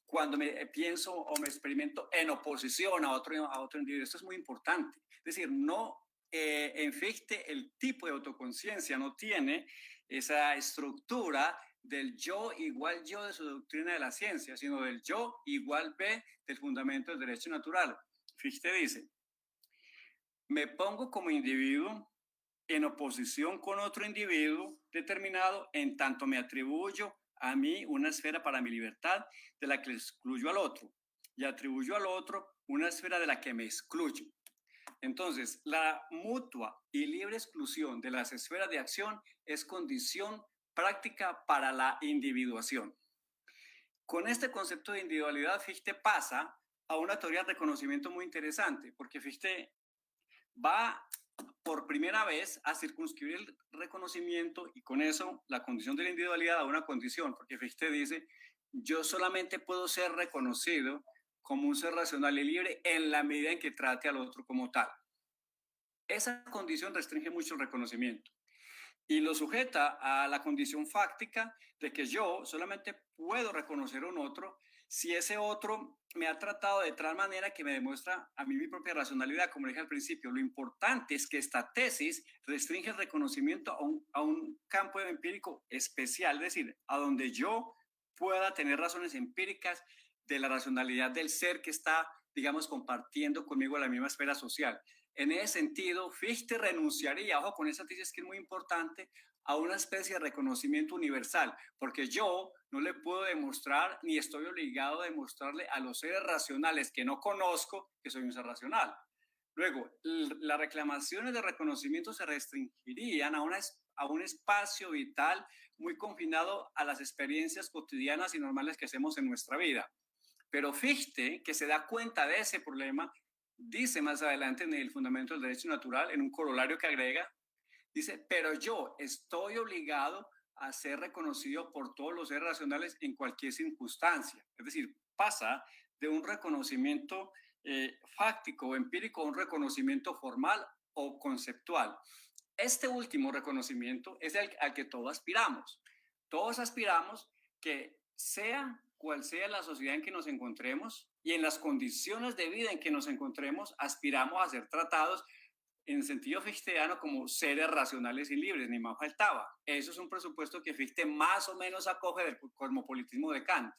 cuando me pienso o me experimento en oposición a otro individuo. Esto es muy importante. Es decir, no en Fichte el tipo de autoconciencia no tiene esa estructura del yo igual yo de su doctrina de la ciencia, sino del yo igual B del fundamento del derecho natural. Fichte dice, me pongo como individuo en oposición con otro individuo determinado en tanto me atribuyo a mí una esfera para mi libertad de la que excluyo al otro y atribuyo al otro una esfera de la que me excluyo. Entonces, la mutua y libre exclusión de las esferas de acción es condición práctica para la individuación. Con este concepto de individualidad, Fichte pasa a una teoría de reconocimiento muy interesante, porque Fichte va por primera vez a circunscribir el reconocimiento y con eso la condición de la individualidad a una condición, porque Fichte dice, yo solamente puedo ser reconocido como un ser racional y libre en la medida en que trate al otro como tal. Esa condición restringe mucho el reconocimiento y lo sujeta a la condición fáctica de que yo solamente puedo reconocer a un otro si ese otro me ha tratado de tal manera que me demuestra a mí mi propia racionalidad, como dije al principio. Lo importante es que esta tesis restringe el reconocimiento a un campo empírico especial, es decir, a donde yo pueda tener razones empíricas de la racionalidad del ser que está, digamos, compartiendo conmigo la misma esfera social. En ese sentido, Fichte renunciaría, ojo con esa tesis que es muy importante, a una especie de reconocimiento universal, porque yo no le puedo demostrar, ni estoy obligado a demostrarle a los seres racionales que no conozco que soy un ser racional. Luego, las reclamaciones de reconocimiento se restringirían a un espacio vital muy confinado a las experiencias cotidianas y normales que hacemos en nuestra vida. Pero Fichte, que se da cuenta de ese problema, dice más adelante en el fundamento del derecho natural, en un corolario que agrega, dice, pero yo estoy obligado a ser reconocido por todos los seres racionales en cualquier circunstancia. Es decir, pasa de un reconocimiento fáctico o empírico a un reconocimiento formal o conceptual. Este último reconocimiento es el al que todos aspiramos. Todos aspiramos que sea cual sea la sociedad en que nos encontremos y en las condiciones de vida en que nos encontremos, aspiramos a ser tratados en sentido fichteano como seres racionales y libres, ni más faltaba. Eso es un presupuesto que Fichte más o menos acoge del cosmopolitismo de Kant.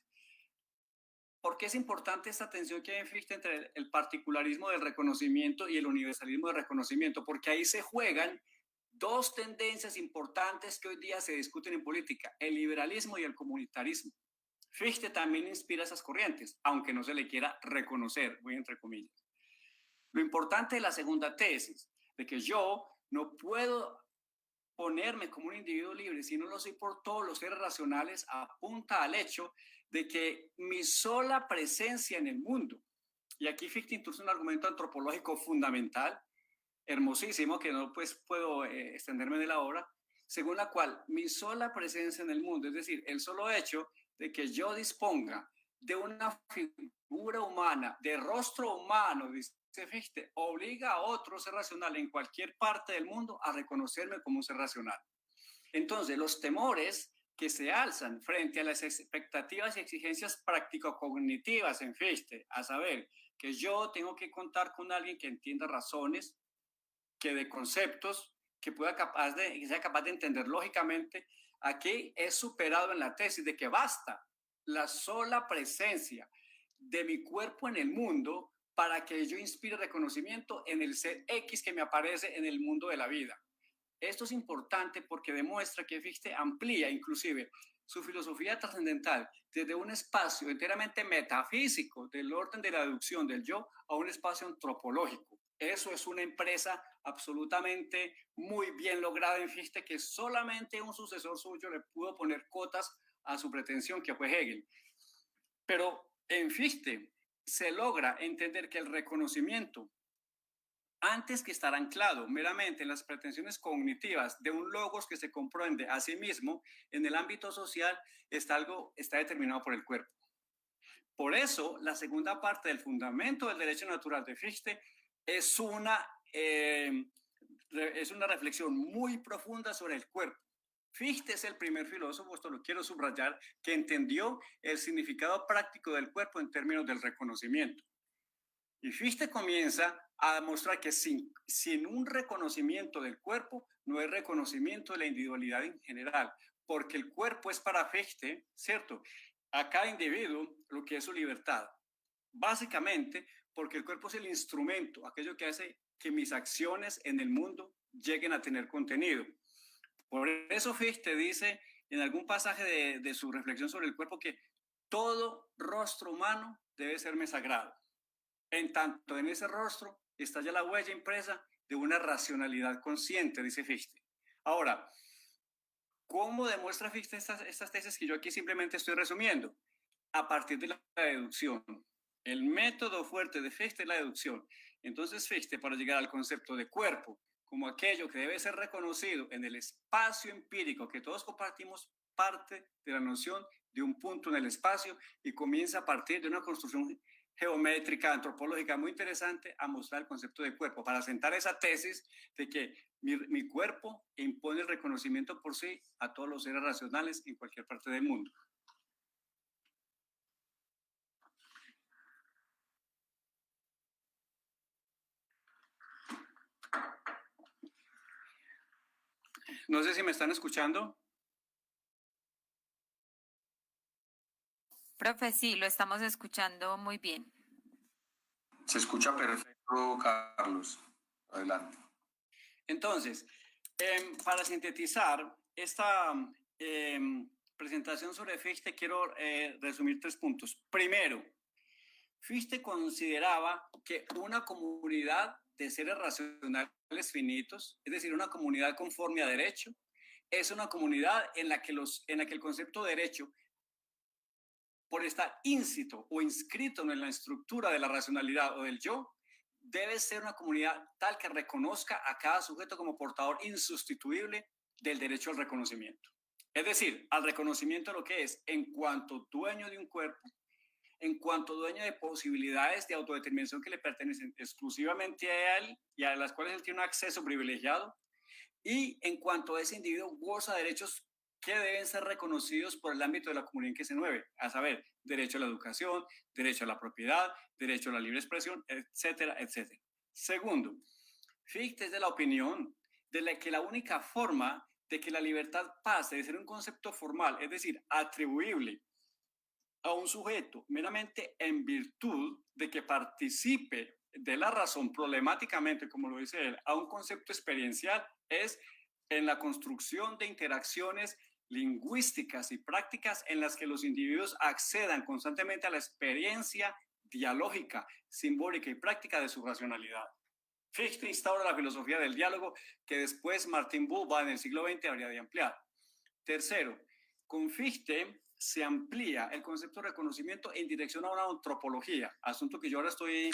¿Por qué es importante esta tensión que hay en Fichte entre el particularismo del reconocimiento y el universalismo del reconocimiento? Porque ahí se juegan dos tendencias importantes que hoy día se discuten en política, el liberalismo y el comunitarismo. Fichte también inspira esas corrientes, aunque no se le quiera reconocer, muy entre comillas. Lo importante de la segunda tesis, de que yo no puedo ponerme como un individuo libre si no lo soy por todos los seres racionales, apunta al hecho de que mi sola presencia en el mundo, y aquí Fichte introduce un argumento antropológico fundamental, hermosísimo, que no pues puedo extenderme de la obra, según la cual mi sola presencia en el mundo, es decir, el solo hecho de que yo disponga de una figura humana, de rostro humano, dice Fichte, obliga a otro ser racional en cualquier parte del mundo a reconocerme como un ser racional. Entonces, los temores que se alzan frente a las expectativas y exigencias práctico-cognitivas en Fichte, a saber, que yo tengo que contar con alguien que entienda razones, que de conceptos, que sea capaz de entender lógicamente, aquí es superado en la tesis de que basta la sola presencia de mi cuerpo en el mundo para que yo inspire reconocimiento en el ser X que me aparece en el mundo de la vida. Esto es importante porque demuestra que Fichte amplía inclusive su filosofía trascendental desde un espacio enteramente metafísico del orden de la deducción del yo a un espacio antropológico. Eso es una empresa absolutamente muy bien lograda en Fichte, que solamente un sucesor suyo le pudo poner cotas a su pretensión, que fue Hegel. Pero en Fichte se logra entender que el reconocimiento, antes que estar anclado meramente en las pretensiones cognitivas de un logos que se comprende a sí mismo, en el ámbito social está determinado por el cuerpo. Por eso, la segunda parte del fundamento del derecho natural de Fichte es una reflexión muy profunda sobre el cuerpo. Fichte es el primer filósofo, esto lo quiero subrayar, que entendió el significado práctico del cuerpo en términos del reconocimiento. Y Fichte comienza a demostrar que sin un reconocimiento del cuerpo, no hay reconocimiento de la individualidad en general, porque el cuerpo es para Fichte, ¿cierto?, a cada individuo lo que es su libertad. Básicamente, porque el cuerpo es el instrumento, aquello que hace que mis acciones en el mundo lleguen a tener contenido. Por eso Fichte dice en algún pasaje de su reflexión sobre el cuerpo que todo rostro humano debe serme sagrado. En tanto en ese rostro está ya la huella impresa de una racionalidad consciente, dice Fichte. Ahora, ¿cómo demuestra Fichte estas tesis que yo aquí simplemente estoy resumiendo? A partir de la deducción. El método fuerte de Fichte es la deducción. Entonces Fichte, para llegar al concepto de cuerpo como aquello que debe ser reconocido en el espacio empírico, que todos compartimos, parte de la noción de un punto en el espacio y comienza a partir de una construcción geométrica, antropológica muy interesante a mostrar el concepto de cuerpo, para sentar esa tesis de que mi cuerpo impone el reconocimiento por sí a todos los seres racionales en cualquier parte del mundo. No sé si me están escuchando. Profe, sí, lo estamos escuchando muy bien. Se escucha perfecto, Carlos. Adelante. Entonces, para sintetizar esta presentación sobre Fichte, quiero resumir 3 puntos. Primero, Fichte consideraba que una comunidad de seres racionales finitos, es decir, una comunidad conforme a derecho, es una comunidad en la que el concepto de derecho, por estar íncito o inscrito en la estructura de la racionalidad o del yo, debe ser una comunidad tal que reconozca a cada sujeto como portador insustituible del derecho al reconocimiento. Es decir, al reconocimiento de lo que es en cuanto dueño de un cuerpo, en cuanto dueño de posibilidades de autodeterminación que le pertenecen exclusivamente a él y a las cuales él tiene un acceso privilegiado, y en cuanto a ese individuo goza de derechos que deben ser reconocidos por el ámbito de la comunidad en que se mueve, a saber, derecho a la educación, derecho a la propiedad, derecho a la libre expresión, etcétera, etcétera. Segundo, Fichte es de la opinión de que la única forma de que la libertad pase de ser un concepto formal, es decir, atribuible a un sujeto meramente en virtud de que participe de la razón problemáticamente, como lo dice él, a un concepto experiencial, es en la construcción de interacciones lingüísticas y prácticas en las que los individuos accedan constantemente a la experiencia dialógica, simbólica y práctica de su racionalidad. Fichte instaura la filosofía del diálogo que después Martin Buber en el siglo XX habría de ampliar. Tercero, con Fichte se amplía el concepto de reconocimiento en dirección a una antropología, asunto que yo ahora estoy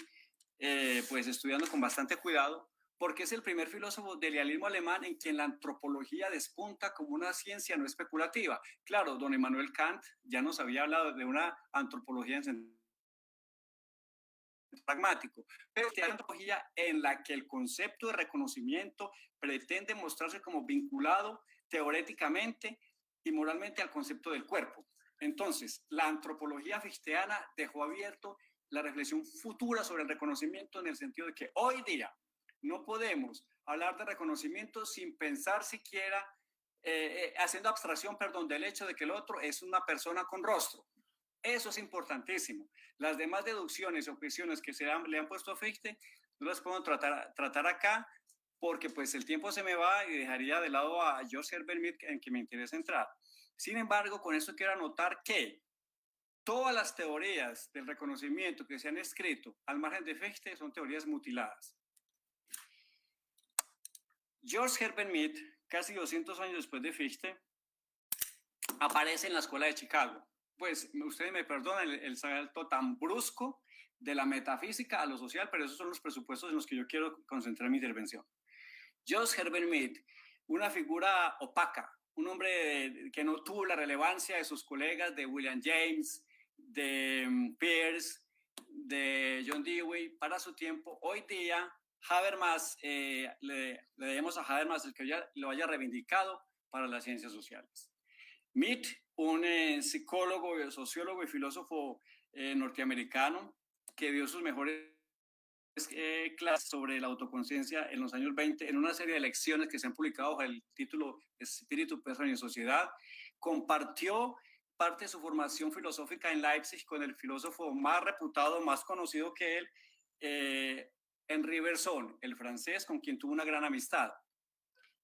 pues estudiando con bastante cuidado, porque es el primer filósofo del idealismo alemán en quien la antropología despunta como una ciencia no especulativa. Claro, don Immanuel Kant ya nos había hablado de una antropología en sentido pragmático, pero es una antropología en la que el concepto de reconocimiento pretende mostrarse como vinculado teoréticamente y moralmente al concepto del cuerpo. Entonces, la antropología fichteana dejó abierto la reflexión futura sobre el reconocimiento en el sentido de que hoy día no podemos hablar de reconocimiento sin pensar siquiera, haciendo abstracción, del hecho de que el otro es una persona con rostro. Eso es importantísimo. Las demás deducciones o objeciones que le han puesto a Fichte no las puedo tratar acá porque pues el tiempo se me va y dejaría de lado a George Herbert Mead en que me interesa entrar. Sin embargo, con esto quiero anotar que todas las teorías del reconocimiento que se han escrito al margen de Fichte son teorías mutiladas. George Herbert Mead, casi 200 años después de Fichte, aparece en la Escuela de Chicago. Pues ustedes me perdonan el salto tan brusco de la metafísica a lo social, pero esos son los presupuestos en los que yo quiero concentrar mi intervención. George Herbert Mead, una figura opaca, un hombre que no tuvo la relevancia de sus colegas, de William James, de Peirce, de John Dewey, para su tiempo. Hoy día, Habermas, le debemos a Habermas el que ya lo haya reivindicado para las ciencias sociales. Mead, un psicólogo, sociólogo y filósofo norteamericano que dio sus mejores clases sobre la autoconciencia en los años 20 en una serie de lecciones que se han publicado bajo el título Espíritu, Persona y Sociedad. Compartió parte de su formación filosófica en Leipzig con el filósofo más reputado, más conocido que él, Henri Bergson, el francés, con quien tuvo una gran amistad.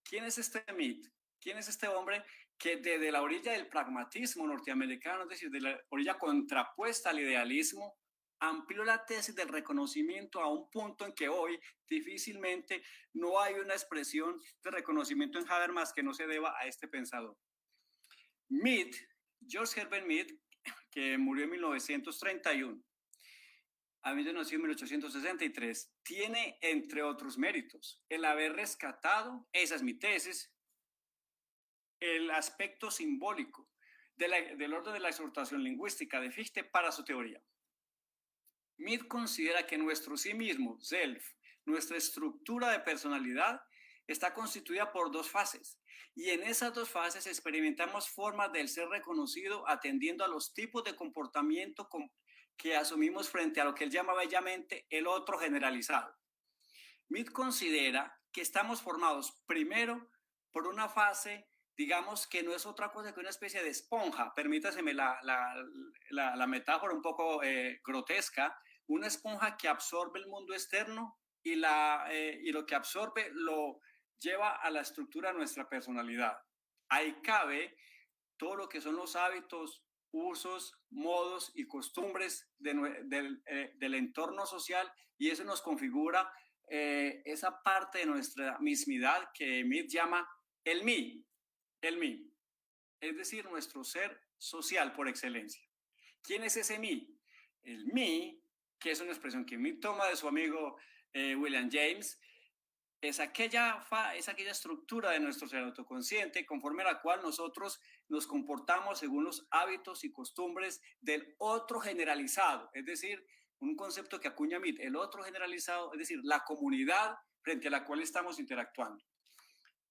¿Quién es este Mead? ¿Quién es este hombre que desde la orilla del pragmatismo norteamericano, es decir, de la orilla contrapuesta al idealismo, amplió la tesis del reconocimiento a un punto en que hoy difícilmente no hay una expresión de reconocimiento en Habermas que no se deba a este pensador? Mead, George Herbert Mead, que murió en 1931, habiendo nacido en 1863, tiene, entre otros méritos, el haber rescatado, esa es mi tesis, el aspecto simbólico del orden de la exhortación lingüística de Fichte para su teoría. Mead considera que nuestro sí mismo, self, nuestra estructura de personalidad, está constituida por dos fases, y en esas dos fases experimentamos formas del ser reconocido atendiendo a los tipos de comportamiento que asumimos frente a lo que él llama bellamente el otro generalizado. Mead considera que estamos formados primero por una fase, digamos, que no es otra cosa que una especie de esponja, permítaseme la metáfora un poco grotesca, una esponja que absorbe el mundo externo y lo que absorbe lo lleva a la estructura de nuestra personalidad. Ahí cabe todo lo que son los hábitos, usos, modos y costumbres del entorno social, y eso nos configura esa parte de nuestra mismidad que Mead llama el mí, es decir, nuestro ser social por excelencia. ¿Quién es ese mí? El mí, que es una expresión que Mead toma de su amigo William James, es aquella estructura de nuestro ser autoconsciente conforme a la cual nosotros nos comportamos según los hábitos y costumbres del otro generalizado, es decir, un concepto que acuña Mead, el otro generalizado, es decir, la comunidad frente a la cual estamos interactuando.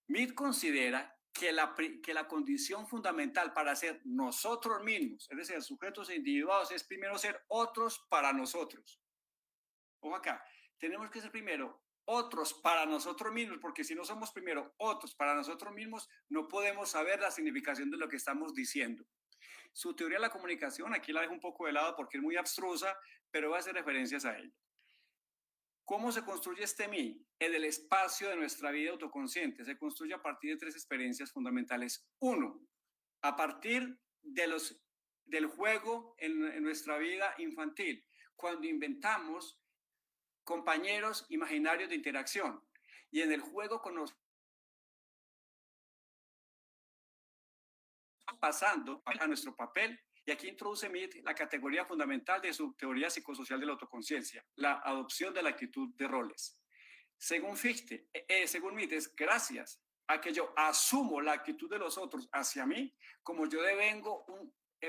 Mead considera que la condición fundamental para ser nosotros mismos, es decir, sujetos individuados, es primero ser otros para nosotros. Ojo acá, tenemos que ser primero otros para nosotros mismos, porque si no somos primero otros para nosotros mismos, no podemos saber la significación de lo que estamos diciendo. Su teoría de la comunicación, aquí la dejo un poco de lado porque es muy abstrusa, pero voy a hacer referencias a ella. ¿Cómo se construye este mí? En el espacio de nuestra vida autoconsciente. Se construye a partir de tres experiencias fundamentales. Uno, a partir del juego en nuestra vida infantil, cuando inventamos compañeros imaginarios de interacción, y en el juego con los pasando a nuestro papel. Y aquí introduce Mead la categoría fundamental de su teoría psicosocial de la autoconciencia, la adopción de la actitud de roles. Según Fichte, según Mead, es gracias a que yo asumo la actitud de los otros hacia mí, como yo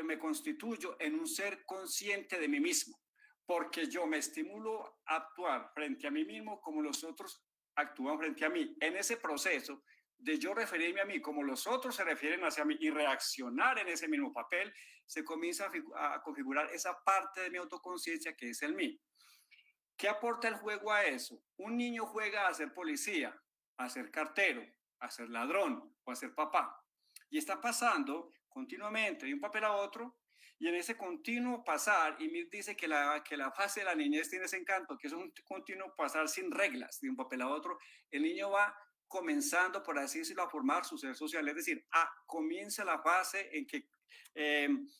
me constituyo en un ser consciente de mí mismo, porque yo me estimulo a actuar frente a mí mismo como los otros actúan frente a mí. En ese proceso de yo referirme a mí como los otros se refieren hacia mí y reaccionar en ese mismo papel, se comienza a configurar esa parte de mi autoconciencia que es el mí. ¿Qué aporta el juego a eso? Un niño juega a ser policía, a ser cartero, a ser ladrón o a ser papá. Y está pasando continuamente de un papel a otro, y en ese continuo pasar, y Mead dice que la fase de la niñez tiene ese encanto, que es un continuo pasar sin reglas de un papel a otro. El niño va comenzando, por así decirlo, a formar su ser social, es decir, comienza la fase en que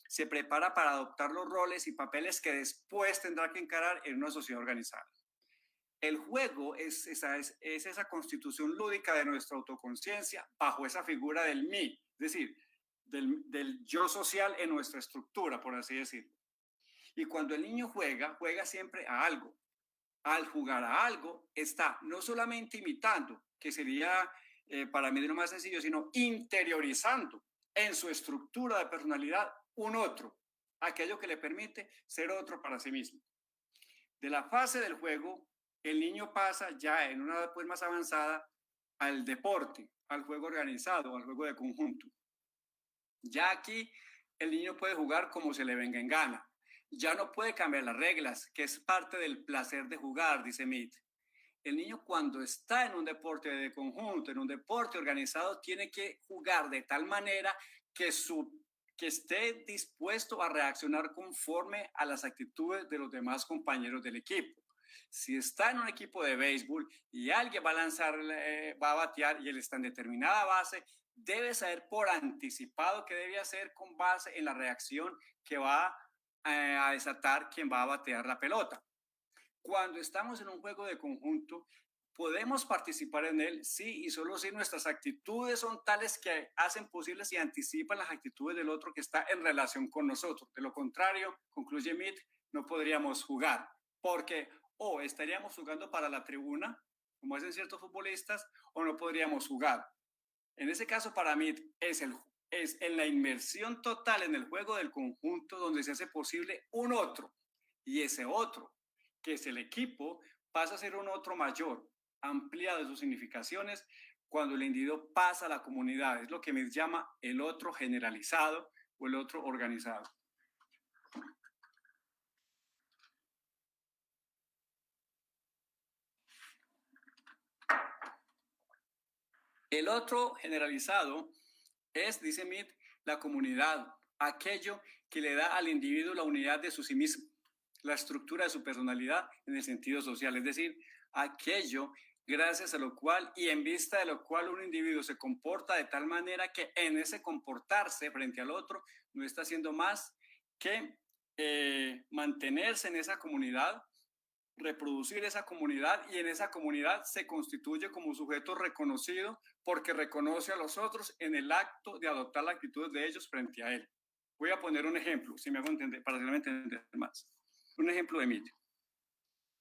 se prepara para adoptar los roles y papeles que después tendrá que encarar en una sociedad organizada. El juego es esa constitución lúdica de nuestra autoconciencia bajo esa figura del mí, es decir, del yo social en nuestra estructura, por así decirlo. Y cuando el niño juega siempre a algo. Al jugar a algo, está no solamente imitando, que sería para mí de lo más sencillo, sino interiorizando en su estructura de personalidad un otro, aquello que le permite ser otro para sí mismo. De la fase del juego, el niño pasa ya en una edad pues más avanzada al deporte, al juego organizado, al juego de conjunto. Ya aquí el niño puede jugar como se le venga en gana. ya no puede cambiar las reglas, que es parte del placer de jugar, dice Mead. El niño cuando está en un deporte de conjunto, en un deporte organizado, tiene que jugar de tal manera que esté dispuesto a reaccionar conforme a las actitudes de los demás compañeros del equipo. Si está en un equipo de béisbol y alguien va a lanzar, va a batear y él está en determinada base, debe saber por anticipado qué debe hacer con base en la reacción que va a desatar quien va a batear la pelota. Cuando estamos en un juego de conjunto, podemos participar en él, sí, y solo si nuestras actitudes son tales que hacen posibles y anticipan las actitudes del otro que está en relación con nosotros. De lo contrario, concluye Mead, no podríamos jugar, porque o estaríamos jugando para la tribuna, como hacen ciertos futbolistas, o no podríamos jugar. En ese caso, para Mead, es en la inmersión total en el juego del conjunto donde se hace posible un otro, y ese otro, que es el equipo, pasa a ser un otro mayor, ampliado de sus significaciones, cuando el individuo pasa a la comunidad. Es lo que me llama el otro generalizado o el otro organizado. El otro generalizado es, dice Mead, la comunidad, aquello que le da al individuo la unidad de su sí mismo, la estructura de su personalidad en el sentido social, es decir, aquello gracias a lo cual y en vista de lo cual un individuo se comporta de tal manera que en ese comportarse frente al otro no está haciendo más que mantenerse en esa comunidad, reproducir esa comunidad, y en esa comunidad se constituye como sujeto reconocido porque reconoce a los otros en el acto de adoptar la actitud de ellos frente a él. Voy a poner un ejemplo, si me hago entender, para hacerme entender más. Un ejemplo de mí.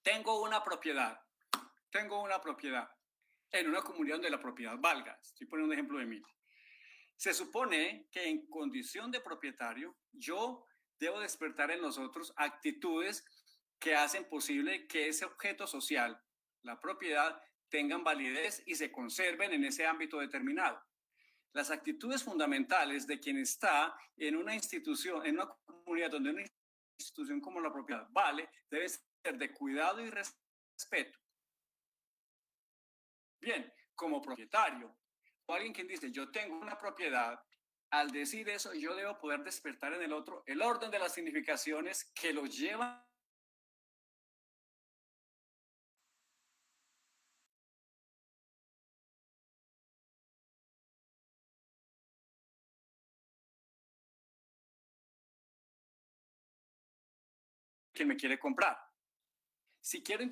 Tengo una propiedad en una comunidad donde la propiedad valga. Estoy poniendo un ejemplo de mí. Se supone que en condición de propietario, yo debo despertar en nosotros actitudes que hacen posible que ese objeto social, la propiedad, tengan validez y se conserven en ese ámbito determinado. Las actitudes fundamentales de quien está en una institución, en una comunidad donde una institución como la propiedad vale, debe ser de cuidado y respeto. Bien, como propietario, o alguien quien dice, yo tengo una propiedad, al decir eso, yo debo poder despertar en el otro el orden de las significaciones que lo llevan que me quiere comprar. Si quiero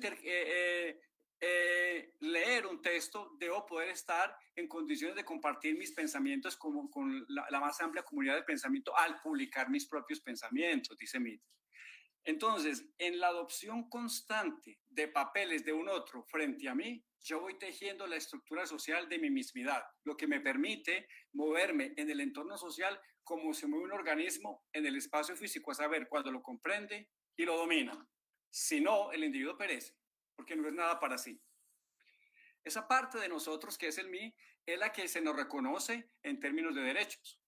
leer un texto, debo poder estar en condiciones de compartir mis pensamientos con la más amplia comunidad de pensamiento al publicar mis propios pensamientos, dice Mead. Entonces, en la adopción constante de papeles de un otro frente a mí, yo voy tejiendo la estructura social de mi mismidad, lo que me permite moverme en el entorno social como se mueve un organismo en el espacio físico, a saber, cuando lo comprende y lo domina. Si no, el individuo perece, porque no es nada para sí. Esa parte de nosotros que es el mí es la que se nos reconoce en términos de derechos.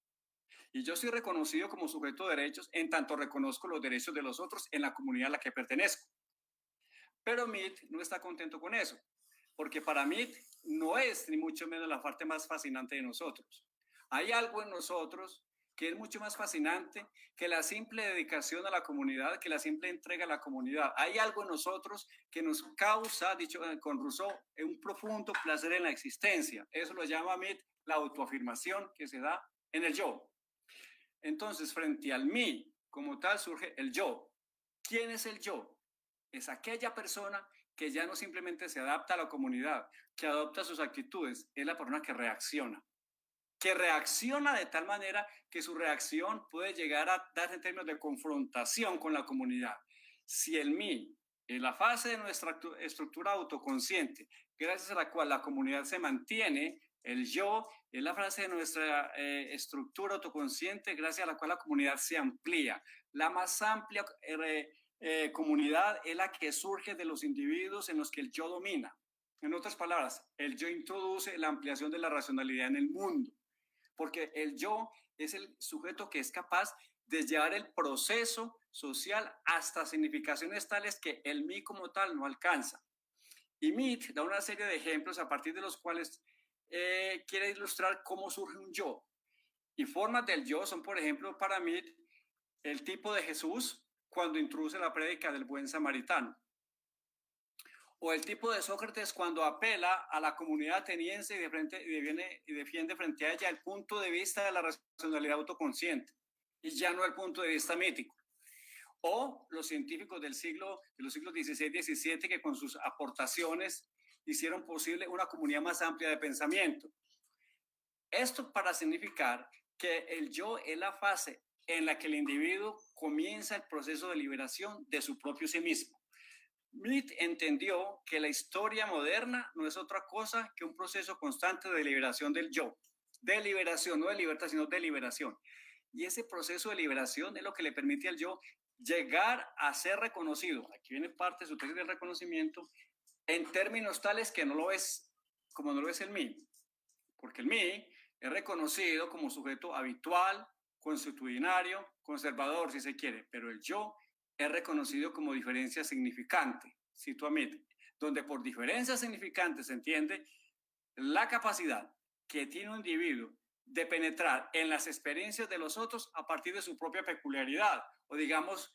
Y yo soy reconocido como sujeto de derechos en tanto reconozco los derechos de los otros en la comunidad a la que pertenezco. Pero Mead no está contento con eso, porque para Mead no es ni mucho menos la parte más fascinante de nosotros. Hay algo en nosotros que es mucho más fascinante que la simple dedicación a la comunidad, que la simple entrega a la comunidad. Hay algo en nosotros que nos causa, dicho con Rousseau, un profundo placer en la existencia. Eso lo llama Mead la autoafirmación que se da en el yo. Entonces, frente al mí, como tal, surge el yo. ¿Quién es el yo? Es aquella persona que ya no simplemente se adapta a la comunidad, que adopta sus actitudes, es la persona que reacciona de tal manera que su reacción puede llegar a darse en términos de confrontación con la comunidad. Si el mí, en la fase de nuestra estructura autoconsciente, gracias a la cual la comunidad se mantiene, el yo es la frase de nuestra estructura autoconsciente, gracias a la cual la comunidad se amplía. La más amplia comunidad es la que surge de los individuos en los que el yo domina. En otras palabras, el yo introduce la ampliación de la racionalidad en el mundo, porque el yo es el sujeto que es capaz de llevar el proceso social hasta significaciones tales que el mí como tal no alcanza. Y Mead da una serie de ejemplos a partir de los cuales quiere ilustrar cómo surge un yo. Y formas del yo son, por ejemplo, para Mead, el tipo de Jesús cuando introduce la prédica del buen samaritano. O el tipo de Sócrates cuando apela a la comunidad ateniense y defiende frente a ella el punto de vista de la racionalidad autoconsciente y ya no el punto de vista mítico. O los científicos de los siglos XVI y XVII que con sus aportaciones hicieron posible una comunidad más amplia de pensamiento. Esto para significar que el yo es la fase en la que el individuo comienza el proceso de liberación de su propio sí mismo. Mead entendió que la historia moderna no es otra cosa que un proceso constante de liberación del yo. De liberación, no de libertad, sino de liberación. Y ese proceso de liberación es lo que le permite al yo llegar a ser reconocido. Aquí viene parte de su tesis del reconocimiento en términos tales que no lo es como no lo es el mí. Porque el mí es reconocido como sujeto habitual, consuetudinario, conservador, si se quiere, pero el yo es reconocido como diferencia significante, cito a Mead, donde por diferencia significante se entiende la capacidad que tiene un individuo de penetrar en las experiencias de los otros a partir de su propia peculiaridad, o digamos,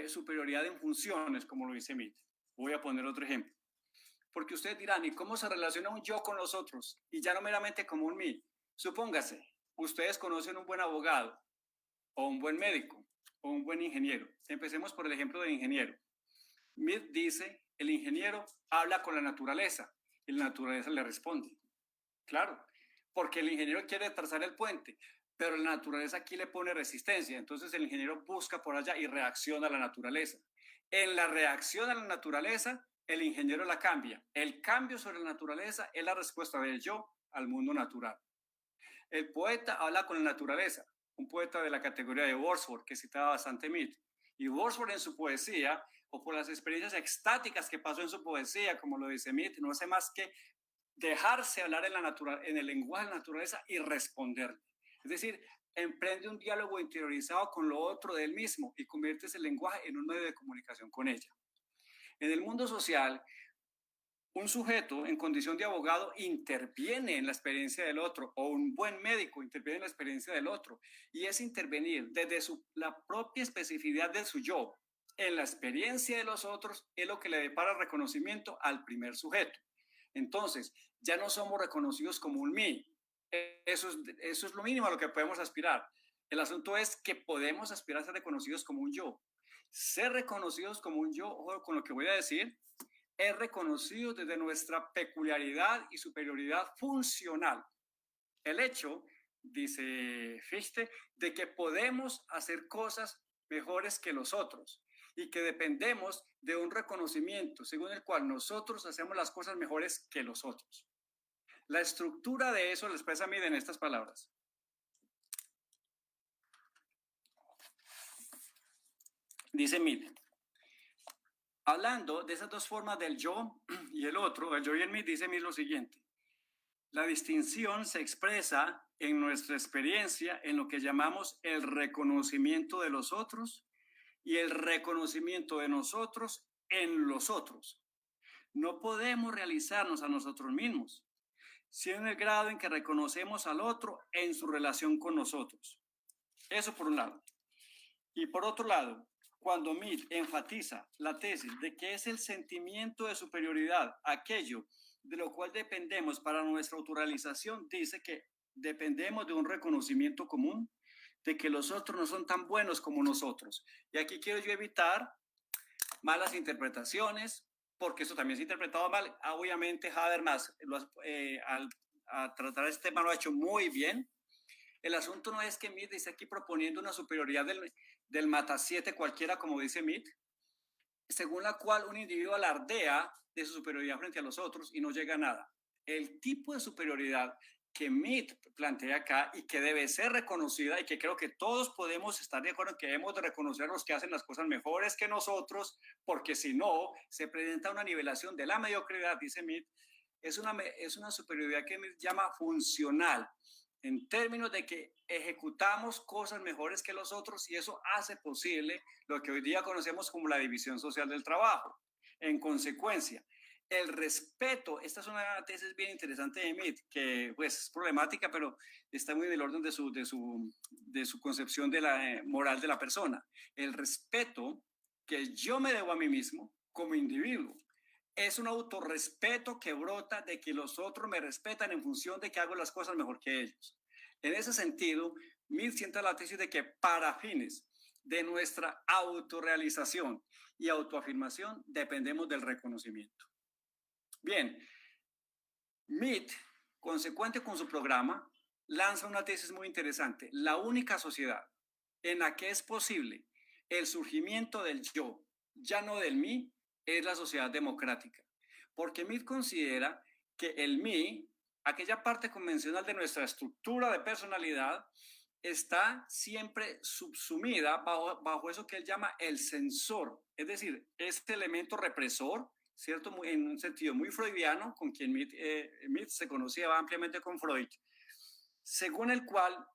superioridad en funciones, como lo dice Mead. Voy a poner otro ejemplo. Porque ustedes dirán, ¿y cómo se relaciona un yo con los otros? Y ya no meramente como un mí. Supóngase, ustedes conocen un buen abogado, o un buen médico, o un buen ingeniero. Empecemos por el ejemplo del ingeniero. Mead dice, el ingeniero habla con la naturaleza, y la naturaleza le responde. Claro, porque el ingeniero quiere trazar el puente, pero la naturaleza aquí le pone resistencia. Entonces el ingeniero busca por allá y reacciona a la naturaleza. En la reacción a la naturaleza, el ingeniero la cambia. El cambio sobre la naturaleza es la respuesta del yo al mundo natural. El poeta habla con la naturaleza, un poeta de la categoría de Wordsworth, que citaba bastante Mead. Y Wordsworth en su poesía, o por las experiencias extáticas que pasó en su poesía, como lo dice Mead, no hace más que dejarse hablar en el lenguaje de la naturaleza y responderle. Es decir, emprende un diálogo interiorizado con lo otro de él mismo y convierte ese lenguaje en un medio de comunicación con ella. En el mundo social, un sujeto en condición de abogado interviene en la experiencia del otro, o un buen médico interviene en la experiencia del otro, y es intervenir desde la propia especificidad de su yo en la experiencia de los otros es lo que le depara reconocimiento al primer sujeto. Entonces, ya no somos reconocidos como un mí. Eso es lo mínimo a lo que podemos aspirar. El asunto es que podemos aspirar a ser reconocidos como un yo. Ser reconocidos como un yo, ojo con lo que voy a decir, es reconocido desde nuestra peculiaridad y superioridad funcional. El hecho, dice Fichte, de que podemos hacer cosas mejores que los otros y que dependemos de un reconocimiento según el cual nosotros hacemos las cosas mejores que los otros. La estructura de eso la expresa Mead en estas palabras. Dice Mead, hablando de esas dos formas del yo y el otro, el yo y el mí, dice Mead lo siguiente. La distinción se expresa en nuestra experiencia en lo que llamamos el reconocimiento de los otros y el reconocimiento de nosotros en los otros. No podemos realizarnos a nosotros mismos, sino en el grado en que reconocemos al otro en su relación con nosotros. Eso por un lado. Y por otro lado, cuando Mead enfatiza la tesis de que es el sentimiento de superioridad aquello de lo cual dependemos para nuestra autorrealización, dice que dependemos de un reconocimiento común, de que los otros no son tan buenos como nosotros. Y aquí quiero yo evitar malas interpretaciones, porque eso también se ha interpretado mal. Obviamente Habermas al tratar este tema lo ha hecho muy bien. El asunto no es que Mead dice aquí proponiendo una superioridad del mata-siete cualquiera, como dice Mead, según la cual un individuo alardea de su superioridad frente a los otros y no llega a nada. El tipo de superioridad que Mead plantea acá y que debe ser reconocida y que creo que todos podemos estar de acuerdo en que debemos de reconocer a los que hacen las cosas mejores que nosotros, porque si no, se presenta una nivelación de la mediocridad, dice Mead, es una superioridad que Mead llama funcional. en términos de que ejecutamos cosas mejores que los otros y eso hace posible lo que hoy día conocemos como la división social del trabajo. En consecuencia, el respeto, esta es una tesis bien interesante de Mead, que pues es problemática, pero está muy en el orden de su concepción de la moral de la persona. El respeto que yo me debo a mí mismo como individuo es un autorrespeto que brota de que los otros me respetan en función de que hago las cosas mejor que ellos. En ese sentido, Mead sienta la tesis de que para fines de nuestra autorrealización y autoafirmación dependemos del reconocimiento. Bien, Mead, consecuente con su programa, lanza una tesis muy interesante. La única sociedad en la que es posible el surgimiento del yo, ya no del mí, es la sociedad democrática. Porque Mead considera que el mí, aquella parte convencional de nuestra estructura de personalidad, está siempre subsumida bajo eso que él llama el sensor, es decir, este elemento represor, ¿cierto? En un sentido muy freudiano, con quien Mead se conocía ampliamente con Freud, según el cual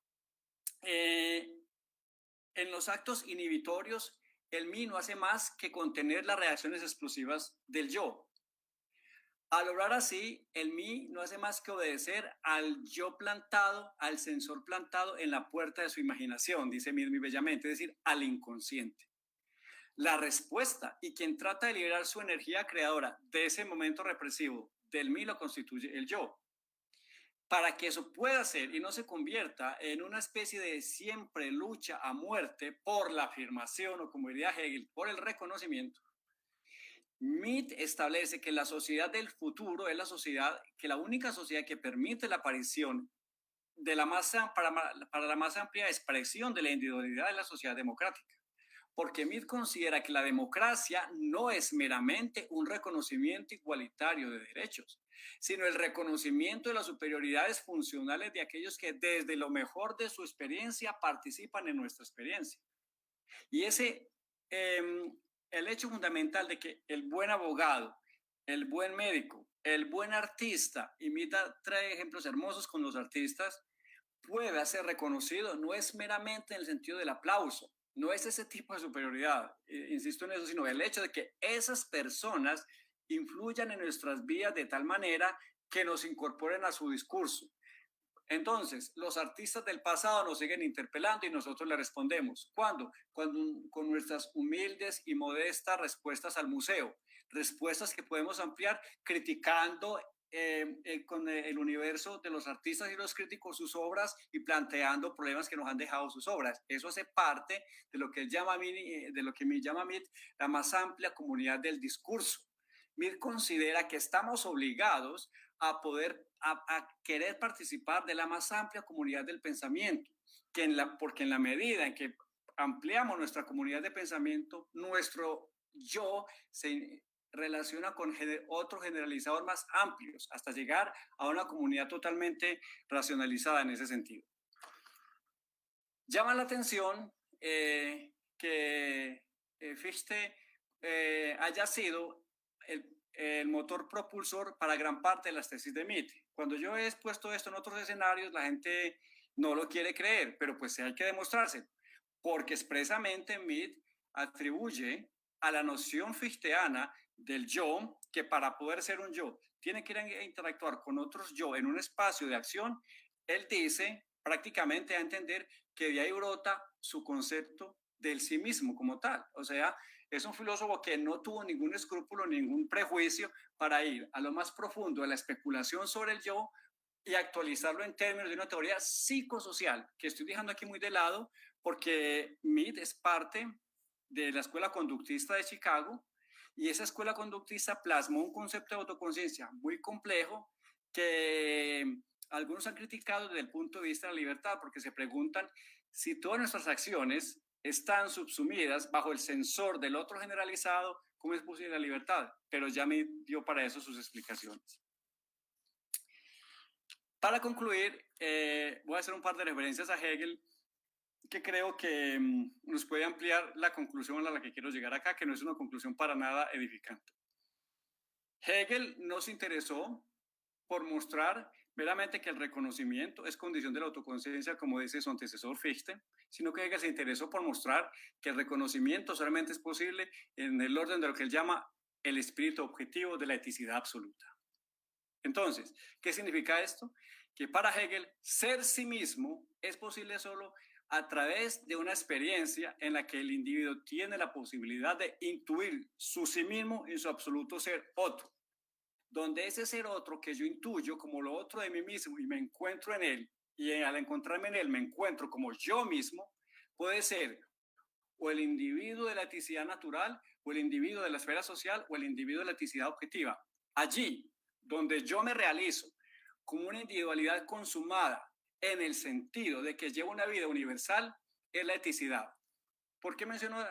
en los actos inhibitorios el mí no hace más que contener las reacciones explosivas del yo. Al obrar así, el mí no hace más que obedecer al yo plantado, al sensor plantado en la puerta de su imaginación, dice Mead muy bellamente, es decir, al inconsciente. La respuesta y quien trata de liberar su energía creadora de ese momento represivo del mí lo constituye el yo. Para que eso pueda ser y no se convierta en una especie de siempre lucha a muerte por la afirmación o, como diría Hegel, por el reconocimiento, Mead establece que la sociedad del futuro es la única sociedad que permite la aparición de para la más amplia expresión de la individualidad de la sociedad democrática. Porque Mead considera que la democracia no es meramente un reconocimiento igualitario de derechos, sino el reconocimiento de las superioridades funcionales de aquellos que desde lo mejor de su experiencia participan en nuestra experiencia. Y el hecho fundamental de que el buen abogado, el buen médico, el buen artista, y Mead trae ejemplos hermosos con los artistas, pueda ser reconocido, no es meramente en el sentido del aplauso, no es ese tipo de superioridad, insisto en eso, sino el hecho de que esas personas influyan en nuestras vidas de tal manera que nos incorporen a su discurso. Entonces, los artistas del pasado nos siguen interpelando y nosotros le respondemos. ¿Cuándo? Con nuestras humildes y modestas respuestas al museo. Respuestas que podemos ampliar criticando con el universo de los artistas y los críticos sus obras y planteando problemas que nos han dejado sus obras. Eso hace parte de lo que me llama Mead la más amplia comunidad del discurso. Mead considera que estamos obligados a querer participar de la más amplia comunidad del pensamiento, porque en la medida en que ampliamos nuestra comunidad de pensamiento, nuestro yo se relaciona con otros generalizadores más amplios, hasta llegar a una comunidad totalmente racionalizada en ese sentido. Llama la atención que Fichte haya sido el motor propulsor para gran parte de las tesis de Mead. Cuando yo he expuesto esto en otros escenarios, la gente no lo quiere creer, pero pues hay que demostrárselo, porque expresamente Mead atribuye a la noción fichteana del yo, que para poder ser un yo tiene que ir a interactuar con otros yo en un espacio de acción. Él dice prácticamente a entender que de ahí brota su concepto del sí mismo como tal. O sea, es un filósofo que no tuvo ningún escrúpulo, ningún prejuicio para ir a lo más profundo de la especulación sobre el yo y actualizarlo en términos de una teoría psicosocial, que estoy dejando aquí muy de lado porque Mead es parte de la escuela conductista de Chicago y esa escuela conductista plasmó un concepto de autoconciencia muy complejo que algunos han criticado desde el punto de vista de la libertad, porque se preguntan si todas nuestras acciones están subsumidas bajo el sensor del otro generalizado, ¿cómo es posible la libertad? Pero ya me dio para eso sus explicaciones. Para concluir, voy a hacer un par de referencias a Hegel que creo que nos puede ampliar la conclusión a la que quiero llegar acá, que no es una conclusión para nada edificante. Hegel nos interesó por mostrar meramente que el reconocimiento es condición de la autoconciencia, como dice su antecesor Fichte, sino que Hegel se interesó por mostrar que el reconocimiento solamente es posible en el orden de lo que él llama el espíritu objetivo de la eticidad absoluta. Entonces, ¿qué significa esto? Que para Hegel, ser sí mismo es posible solo a través de una experiencia en la que el individuo tiene la posibilidad de intuir su sí mismo en su absoluto ser otro, donde ese ser otro que yo intuyo como lo otro de mí mismo y me encuentro en él, y al encontrarme en él me encuentro como yo mismo, puede ser o el individuo de la eticidad natural, o el individuo de la esfera social, o el individuo de la eticidad objetiva. Allí, donde yo me realizo como una individualidad consumada en el sentido de que llevo una vida universal, es la eticidad. ¿Por qué menciono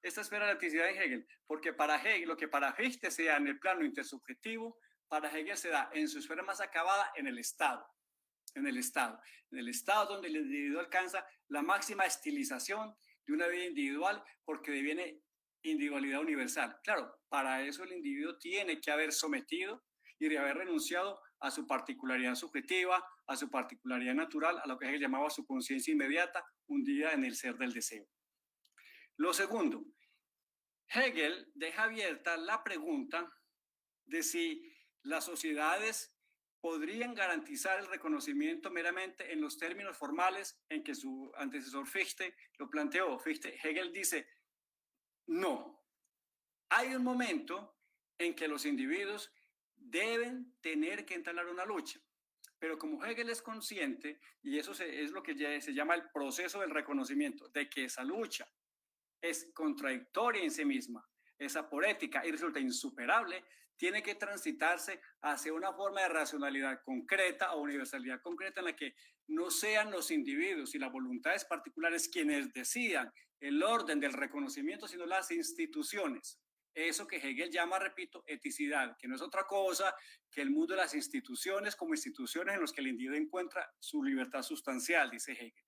esta esfera de la eticidad en Hegel? Porque para Hegel, lo que para Fichte se da en el plano intersubjetivo, para Hegel se da en su esfera más acabada en el Estado. En el Estado donde el individuo alcanza la máxima estilización de una vida individual porque deviene individualidad universal. Claro, para eso el individuo tiene que haber sometido y de haber renunciado a su particularidad subjetiva, a su particularidad natural, a lo que Hegel llamaba su conciencia inmediata, hundida en el ser del deseo. Lo segundo, Hegel deja abierta la pregunta de si las sociedades podrían garantizar el reconocimiento meramente en los términos formales en que su antecesor Fichte lo planteó. Hegel dice, no. Hay un momento en que los individuos deben tener que entablar una lucha. Pero como Hegel es consciente, y eso es lo que se llama el proceso del reconocimiento, de que esa lucha es contradictoria en sí misma, es aporética y resulta insuperable, tiene que transitarse hacia una forma de racionalidad concreta o universalidad concreta en la que no sean los individuos y las voluntades particulares quienes decidan el orden del reconocimiento, sino las instituciones. Eso que Hegel llama, repito, eticidad, que no es otra cosa que el mundo de las instituciones como instituciones en las que el individuo encuentra su libertad sustancial, dice Hegel.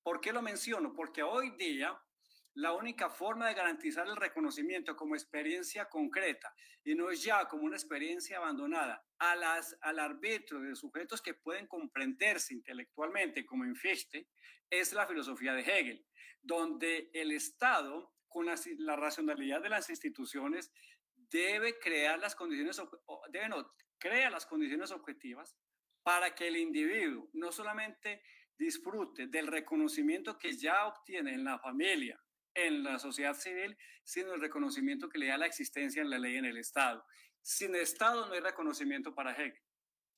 ¿Por qué lo menciono? Porque hoy día la única forma de garantizar el reconocimiento como experiencia concreta y no ya como una experiencia abandonada al arbitrio de sujetos que pueden comprenderse intelectualmente como en Fichte es la filosofía de Hegel, donde el Estado, con la racionalidad de las instituciones, debe crear las condiciones, crea las condiciones objetivas para que el individuo no solamente disfrute del reconocimiento que ya obtiene en la familia, en la sociedad civil, sino el reconocimiento que le da la existencia en la ley en el Estado. Sin Estado no hay reconocimiento para Hegel.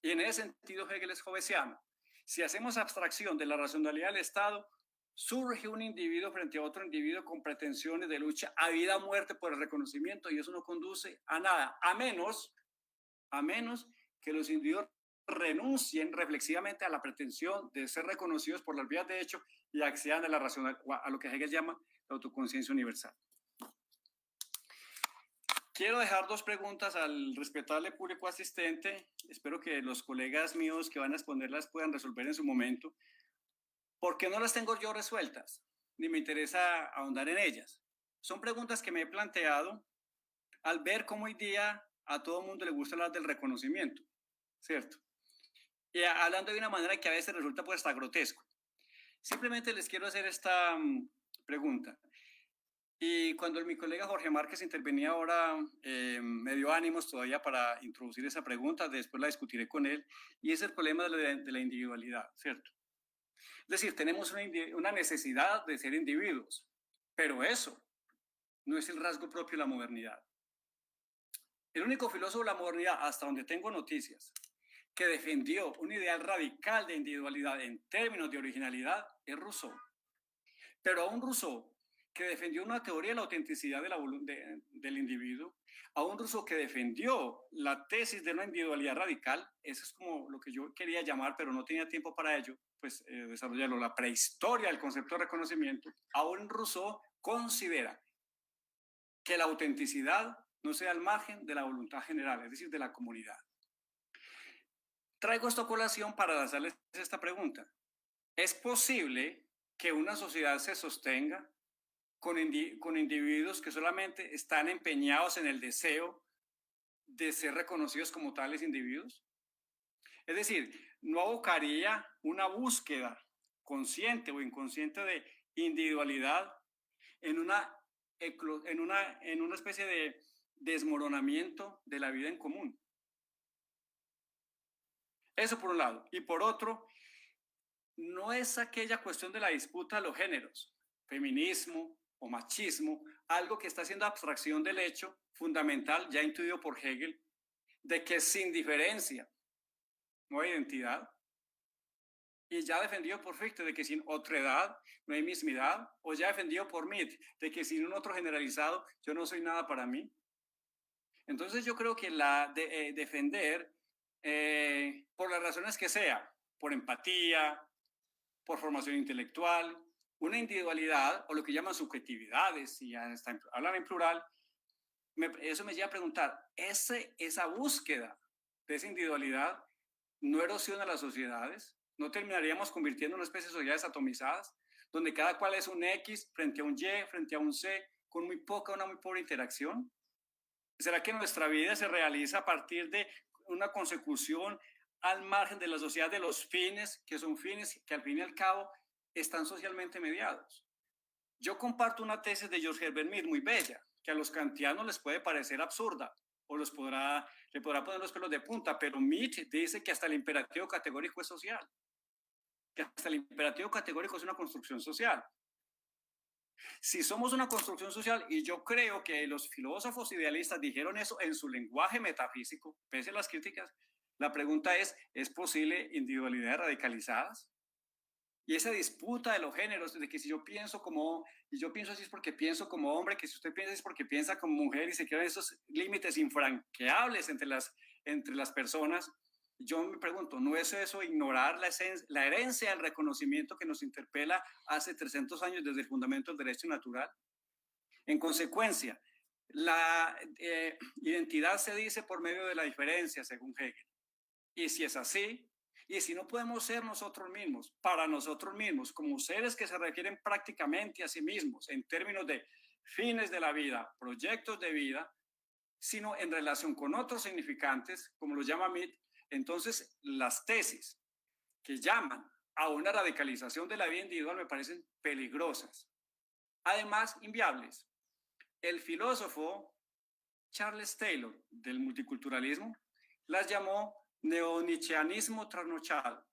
Y en ese sentido Hegel es hobbesiano. Si hacemos abstracción de la racionalidad del Estado, surge un individuo frente a otro individuo con pretensiones de lucha a vida o muerte por el reconocimiento y eso no conduce a nada, a menos que los individuos renuncien reflexivamente a la pretensión de ser reconocidos por las vías de hecho y accedan a la racional, a lo que Hegel llama la autoconciencia universal. Quiero dejar dos preguntas al respetable público asistente. Espero que los colegas míos que van a exponerlas puedan resolver en su momento, porque no las tengo yo resueltas, ni me interesa ahondar en ellas. Son preguntas que me he planteado al ver cómo hoy día a todo el mundo le gusta hablar del reconocimiento, ¿cierto? Y hablando de una manera que a veces resulta pues hasta grotesco. Simplemente les quiero hacer esta pregunta. Y cuando mi colega Jorge Márquez intervenía ahora, me dio ánimos todavía para introducir esa pregunta, después la discutiré con él, y es el problema de la individualidad, ¿cierto? Es decir, tenemos una necesidad de ser individuos, pero eso no es el rasgo propio de la modernidad. El único filósofo de la modernidad, hasta donde tengo noticias, que defendió un ideal radical de individualidad en términos de originalidad es Rousseau. Pero a un Rousseau que defendió una teoría de la autenticidad del individuo, a un Rousseau que defendió la tesis de una individualidad radical, eso es como lo que yo quería llamar, pero no tenía tiempo para ello, pues desarrollarlo, la prehistoria del concepto de reconocimiento, a un Rousseau considera que la autenticidad no sea al margen de la voluntad general, es decir, de la comunidad. Traigo esta colación para hacerles esta pregunta. ¿Es posible que una sociedad se sostenga con individuos que solamente están empeñados en el deseo de ser reconocidos como tales individuos? Es decir, no abocaría una búsqueda consciente o inconsciente de individualidad en una especie de desmoronamiento de la vida en común. Eso por un lado. Y por otro, no es aquella cuestión de la disputa de los géneros, feminismo o machismo, algo que está haciendo abstracción del hecho fundamental, ya intuido por Hegel, de que sin diferencia no hay identidad, y ya defendido por Fichte de que sin otredad no hay mismidad, o ya defendido por Mitt de que sin un otro generalizado yo no soy nada para mí. Entonces yo creo que defender, por las razones que sea, por empatía, por formación intelectual, una individualidad o lo que llaman subjetividades, si ya hablan en plural, eso me lleva a preguntar, esa búsqueda de esa individualidad no erosiona las sociedades, no terminaríamos convirtiendo en una especie de sociedades atomizadas, donde cada cual es un X frente a un Y, frente a un Z, con una muy pobre interacción. ¿Será que nuestra vida se realiza a partir de una consecución al margen de la sociedad de los fines, que son fines que al fin y al cabo están socialmente mediados? Yo comparto una tesis de George Herbert Mead muy bella, que a los kantianos les puede parecer absurda, o le podrá poner los pelos de punta, pero Mead dice que hasta el imperativo categórico es social, que hasta el imperativo categórico es una construcción social. Si somos una construcción social, y yo creo que los filósofos idealistas dijeron eso en su lenguaje metafísico, pese a las críticas, la pregunta es posible individualidades radicalizadas? Y esa disputa de los géneros, de que si yo pienso y yo pienso así es porque pienso como hombre, que si usted piensa así es porque piensa como mujer, y se crean esos límites infranqueables entre las personas, yo me pregunto, ¿no es eso ignorar la herencia del reconocimiento que nos interpela hace 300 años desde el fundamento del derecho natural? En consecuencia, la identidad se dice por medio de la diferencia, según Hegel. Y si es así, y si no podemos ser nosotros mismos, para nosotros mismos, como seres que se refieren prácticamente a sí mismos en términos de fines de la vida, proyectos de vida, sino en relación con otros significantes, como lo llama Mead, entonces las tesis que llaman a una radicalización de la vida individual me parecen peligrosas, además inviables. El filósofo Charles Taylor del multiculturalismo las llamó neonietzscheanismo trasnochado.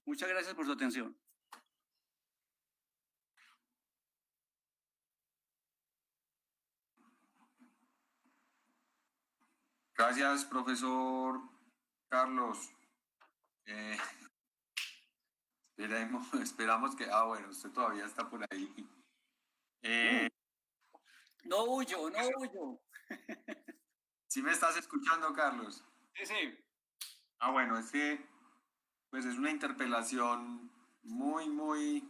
Muchas gracias por su atención. Gracias, profesor Carlos. Esperamos que... bueno, usted todavía está por ahí. No huyo. ¿Sí me estás escuchando, Carlos? Sí. Bueno, pues es una interpelación muy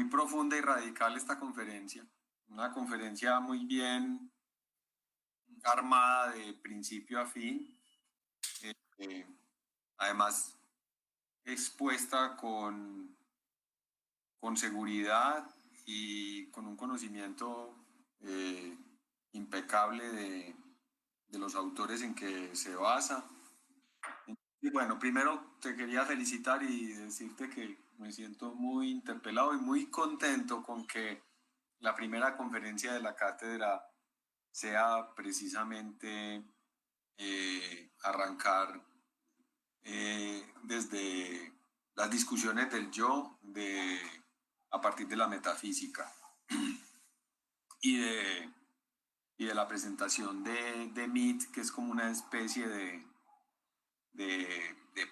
profunda y radical esta conferencia. Una conferencia muy bien armada de principio a fin. Además, expuesta con seguridad y con un conocimiento impecable de los autores en que se basa. Y bueno, primero te quería felicitar y decirte que me siento muy interpelado y muy contento con que la primera conferencia de la cátedra sea precisamente arrancar desde las discusiones del yo a partir de la metafísica y de la presentación de Mead, que es como una especie de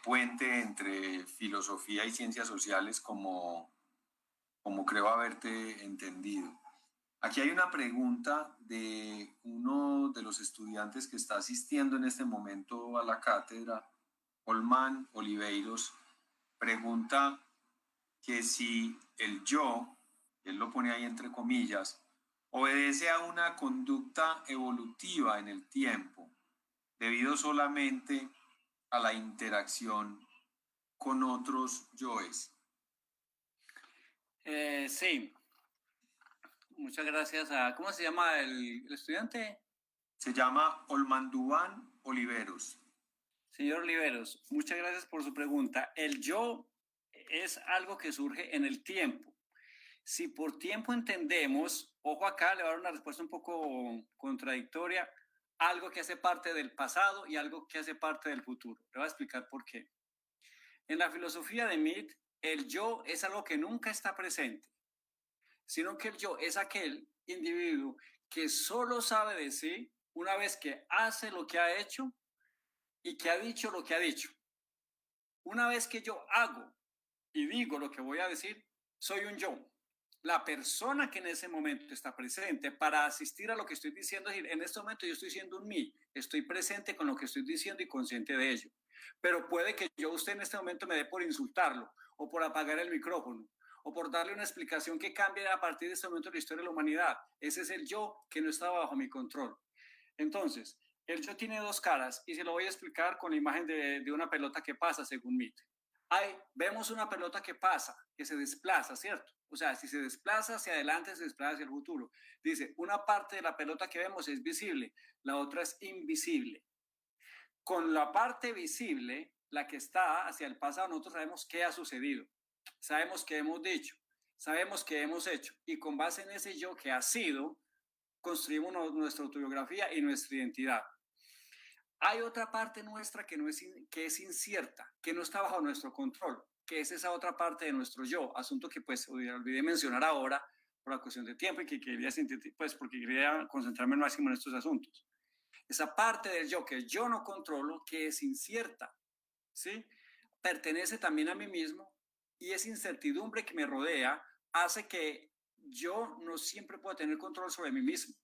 puente entre filosofía y ciencias sociales, como creo haberte entendido. Aquí hay una pregunta de uno de los estudiantes que está asistiendo en este momento a la cátedra, Olman Oliveiros, pregunta que si el yo, él lo pone ahí entre comillas, obedece a una conducta evolutiva en el tiempo, debido solamente a la interacción con otros yoes. Sí. Muchas gracias ¿cómo se llama el estudiante? Se llama Olmanduán Oliveros. Señor Oliveros, muchas gracias por su pregunta. El yo es algo que surge en el tiempo. Si por tiempo entendemos, ojo acá, le voy a dar una respuesta un poco contradictoria, algo que hace parte del pasado y algo que hace parte del futuro. Le voy a explicar por qué. En la filosofía de Mead, el yo es algo que nunca está presente, sino que el yo es aquel individuo que solo sabe de sí una vez que hace lo que ha hecho y que ha dicho lo que ha dicho. Una vez que yo hago y digo lo que voy a decir, soy un yo. La persona que en ese momento está presente para asistir a lo que estoy diciendo, es decir, en este momento yo estoy siendo un mí, estoy presente con lo que estoy diciendo y consciente de ello. Pero puede que yo usted en este momento me dé por insultarlo, o por apagar el micrófono, o por darle una explicación que cambie a partir de este momento la historia de la humanidad. Ese es el yo que no estaba bajo mi control. Entonces, el yo tiene dos caras y se lo voy a explicar con la imagen de una pelota que pasa, según Mead. Vemos una pelota que pasa, que se desplaza, ¿cierto? O sea, si se desplaza hacia adelante, se desplaza hacia el futuro. Dice, una parte de la pelota que vemos es visible, la otra es invisible. Con la parte visible, la que está hacia el pasado, nosotros sabemos qué ha sucedido, sabemos qué hemos dicho, sabemos qué hemos hecho, y con base en ese yo que ha sido, construimos nuestra autobiografía y nuestra identidad. Hay otra parte nuestra que es incierta, que no está bajo nuestro control, que es esa otra parte de nuestro yo, asunto que pues olvidé mencionar ahora por la cuestión de tiempo y que quería pues porque quería concentrarme al máximo en estos asuntos. Esa parte del yo que yo no controlo, que es incierta, ¿sí? Pertenece también a mí mismo, y esa incertidumbre que me rodea hace que yo no siempre pueda tener control sobre mí mismo.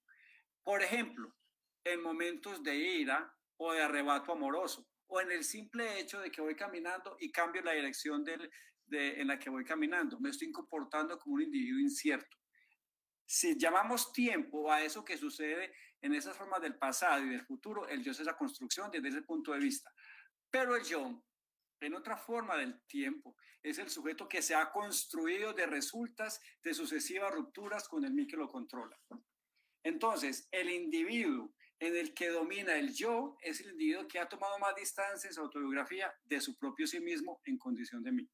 Por ejemplo, en momentos de ira o de arrebato amoroso, o en el simple hecho de que voy caminando y cambio la dirección en la que voy caminando, me estoy comportando como un individuo incierto. Si llamamos tiempo a eso que sucede en esas formas del pasado y del futuro, el yo es esa construcción desde ese punto de vista. Pero el yo, en otra forma del tiempo, es el sujeto que se ha construido de resultas de sucesivas rupturas con el mí que lo controla. Entonces, el individuo en el que domina el yo es el individuo que ha tomado más distancia en su autobiografía de su propio sí mismo en condición de mí.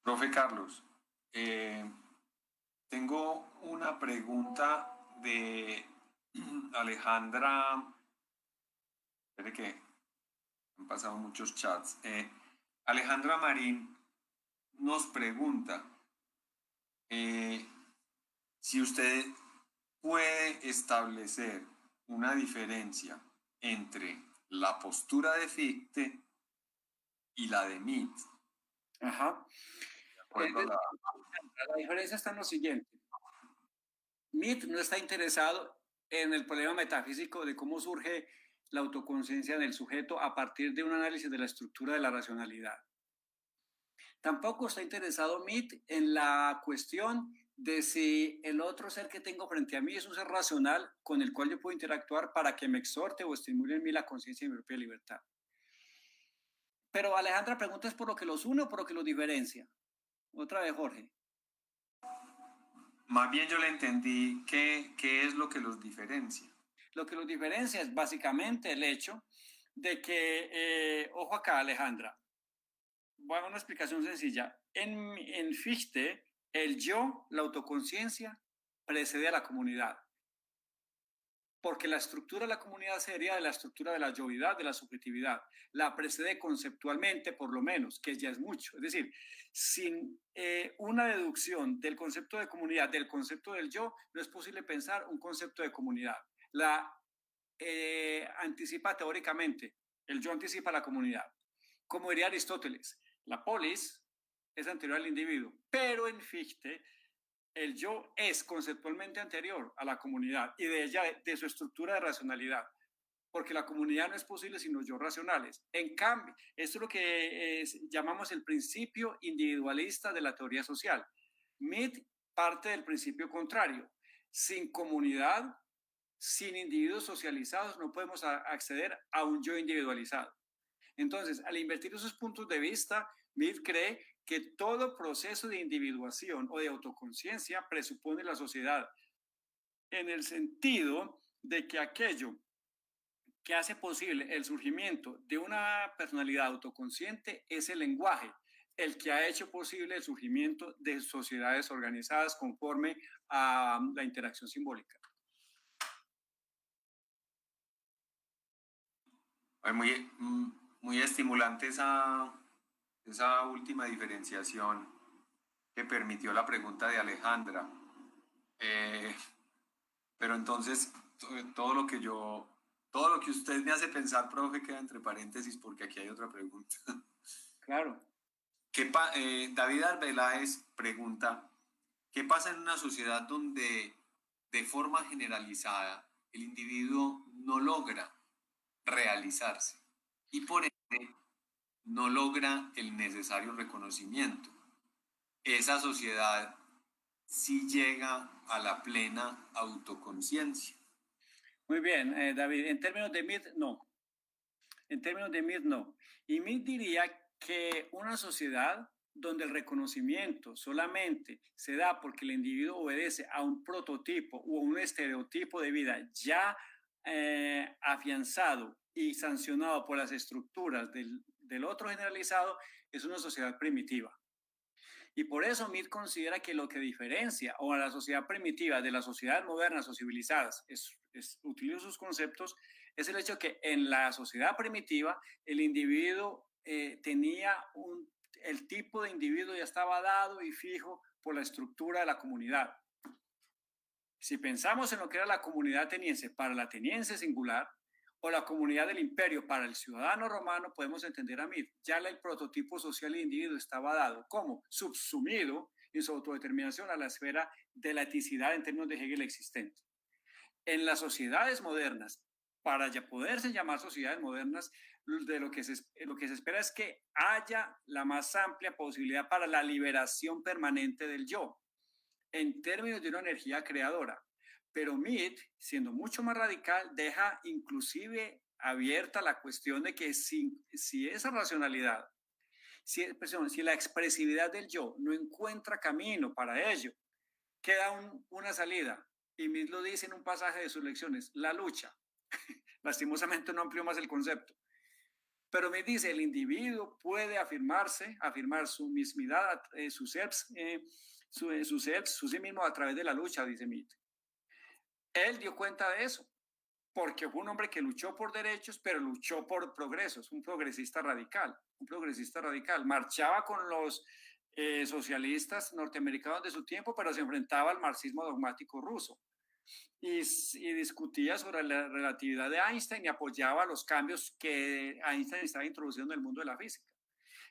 Profe Carlos, tengo una pregunta de Alejandra. Espere que han pasado muchos chats. Alejandra Marín nos pregunta si usted puede establecer una diferencia entre la postura de Fichte y la de Mead. Ajá. La diferencia está en lo siguiente. Mead no está interesado en el problema metafísico de cómo surge la autoconciencia del sujeto a partir de un análisis de la estructura de la racionalidad. Tampoco está interesado Mead en la cuestión de si el otro ser que tengo frente a mí es un ser racional con el cual yo puedo interactuar para que me exhorte o estimule en mí la conciencia de mi propia libertad. Pero Alejandra pregunta, ¿es por lo que los une o por lo que los diferencia? Otra vez, Jorge. Más bien yo le entendí qué es lo que los diferencia. Lo que los diferencia es básicamente el hecho de que, ojo acá, Alejandra, voy a dar una explicación sencilla. En Fichte, el yo, la autoconciencia, precede a la comunidad. Porque la estructura de la comunidad se deriva de la estructura de la yoidad, de la subjetividad. La precede conceptualmente, por lo menos, que ya es mucho. Es decir, sin una deducción del concepto de comunidad, del concepto del yo, no es posible pensar un concepto de comunidad. La anticipa teóricamente, el yo anticipa la comunidad. Como diría Aristóteles, la polis es anterior al individuo, pero en Fichte el yo es conceptualmente anterior a la comunidad y de ella, de su estructura de racionalidad, porque la comunidad no es posible sino yo racionales. En cambio, esto es lo que llamamos el principio individualista de la teoría social. Mead parte del principio contrario. Sin comunidad, sin individuos socializados, no podemos acceder a un yo individualizado. Entonces, al invertir esos puntos de vista, Mead cree que todo proceso de individuación o de autoconciencia presupone la sociedad en el sentido de que aquello que hace posible el surgimiento de una personalidad autoconsciente es el lenguaje, el que ha hecho posible el surgimiento de sociedades organizadas conforme a la interacción simbólica. Muy estimulante esa última diferenciación que permitió la pregunta de Alejandra. Pero entonces, todo lo que usted me hace pensar, profe, queda entre paréntesis porque aquí hay otra pregunta. Claro. David Arbeláez pregunta, ¿qué pasa en una sociedad donde de forma generalizada el individuo no logra realizarse y por ende no logra el necesario reconocimiento? Esa sociedad sí llega a la plena autoconciencia. Muy bien, David. En términos de Mead, no. En términos de Mead, no. Y Mead diría que una sociedad donde el reconocimiento solamente se da porque el individuo obedece a un prototipo o un estereotipo de vida ya afianzado y sancionado por las estructuras del otro generalizado, es una sociedad primitiva. Y por eso Mead considera que lo que diferencia a la sociedad primitiva de las sociedades modernas o civilizadas, utilizo sus conceptos, es el hecho que en la sociedad primitiva el individuo tenía el tipo de individuo ya estaba dado y fijo por la estructura de la comunidad. Si pensamos en lo que era la comunidad ateniense para el ateniense singular, o la comunidad del imperio para el ciudadano romano, podemos entender a Mead. Ya el prototipo social del individuo estaba dado como subsumido en su autodeterminación a la esfera de la eticidad en términos de Hegel existente. En las sociedades modernas, para ya poderse llamar sociedades modernas, lo que se espera es que haya la más amplia posibilidad para la liberación permanente del yo, en términos de una energía creadora. Pero Mead, siendo mucho más radical, deja inclusive abierta la cuestión de que si esa racionalidad, si la expresividad del yo no encuentra camino para ello, queda una salida. Y Mead lo dice en un pasaje de sus lecciones, la lucha. Lastimosamente no amplió más el concepto. Pero Mead dice, el individuo puede afirmar su mismidad, su sí mismo a través de la lucha, dice Mead. Él dio cuenta de eso, porque fue un hombre que luchó por derechos, pero luchó por progresos, un progresista radical. Marchaba con los socialistas norteamericanos de su tiempo, pero se enfrentaba al marxismo dogmático ruso. Y discutía sobre la relatividad de Einstein y apoyaba los cambios que Einstein estaba introduciendo en el mundo de la física.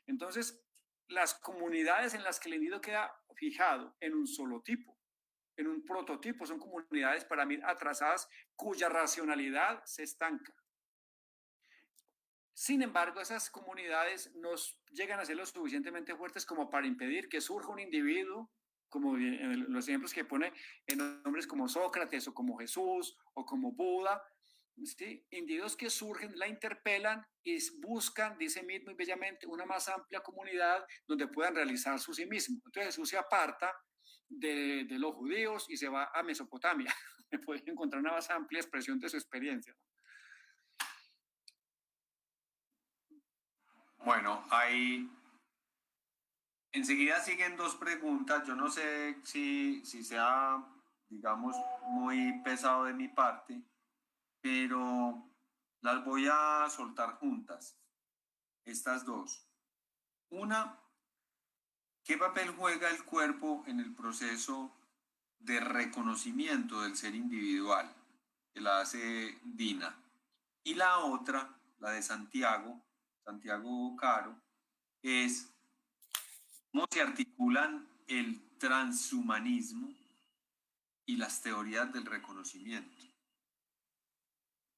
Entonces, las comunidades en las que el individuo queda fijado en un solo tipo, en un prototipo, son comunidades para mí atrasadas cuya racionalidad se estanca. Sin embargo, esas comunidades nos llegan a ser lo suficientemente fuertes como para impedir que surja un individuo, como en los ejemplos que pone en nombres como Sócrates o como Jesús o como Buda, ¿sí? Individuos que surgen, la interpelan y buscan, dice Mead muy bellamente, una más amplia comunidad donde puedan realizar su sí mismo. Entonces Jesús se aparta de los judíos y se va a Mesopotamia. Puede encontrar una más amplia expresión de su experiencia. Bueno, ahí enseguida siguen dos preguntas. Yo no sé si sea, digamos, muy pesado de mi parte, pero las voy a soltar juntas, estas dos. Una, ¿qué papel juega el cuerpo en el proceso de reconocimiento del ser individual? Que la hace Dina. Y la otra, la de Santiago Caro, es cómo se articulan el transhumanismo y las teorías del reconocimiento.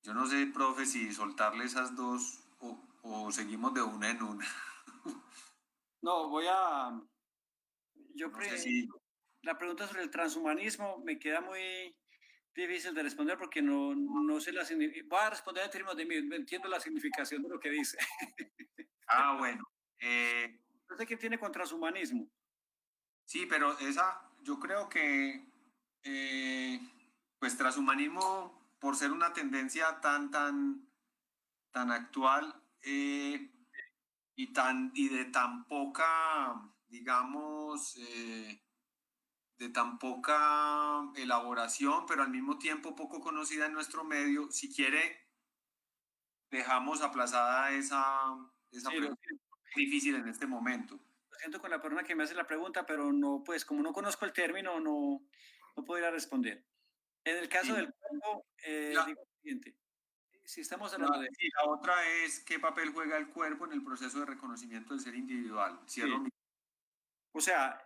Yo no sé, profe, si soltarle esas dos o seguimos de una en una. No, la pregunta sobre el transhumanismo me queda muy difícil de responder porque no sé la significación. Voy a responder en términos de mí, entiendo la significación de lo que dice. Ah, bueno. No sé qué tiene con transhumanismo. Sí, pero esa, yo creo que Pues transhumanismo, por ser una tendencia tan actual y de tan poca, digamos, de tan poca elaboración, pero al mismo tiempo poco conocida en nuestro medio, si quiere, dejamos aplazada esa Sí, pregunta difícil en este momento. Lo siento con la persona que me hace la pregunta, pero no, pues como no conozco el término, no podría responder. En el caso Sí. del cuerpo, La- digo lo siguiente, si estamos hablando de... Y la otra es qué papel juega el cuerpo en el proceso de reconocimiento del ser individual. Cierro Sí. O sea,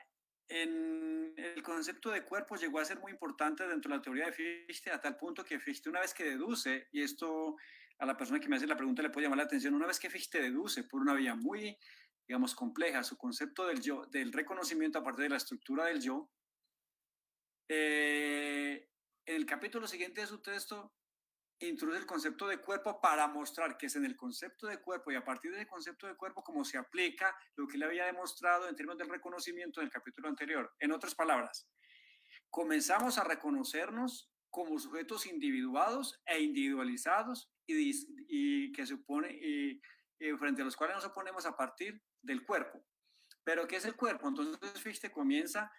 en el concepto de cuerpo llegó a ser muy importante dentro de la teoría de Fichte, a tal punto que Fichte, una vez que deduce, y esto a la persona que me hace la pregunta le puede llamar la atención, una vez que Fichte deduce por una vía muy, digamos, compleja su concepto del yo, del reconocimiento a partir de la estructura del yo, en el capítulo siguiente de su texto introduce el concepto de cuerpo para mostrar que es en el concepto de cuerpo y a partir del concepto de cuerpo como se aplica lo que le había demostrado en términos del reconocimiento en el capítulo anterior. En otras palabras, comenzamos a reconocernos como sujetos individuados e individualizados y que supone y frente a los cuales nos oponemos a partir del cuerpo. ¿Pero qué es el cuerpo? Entonces Fichte comienza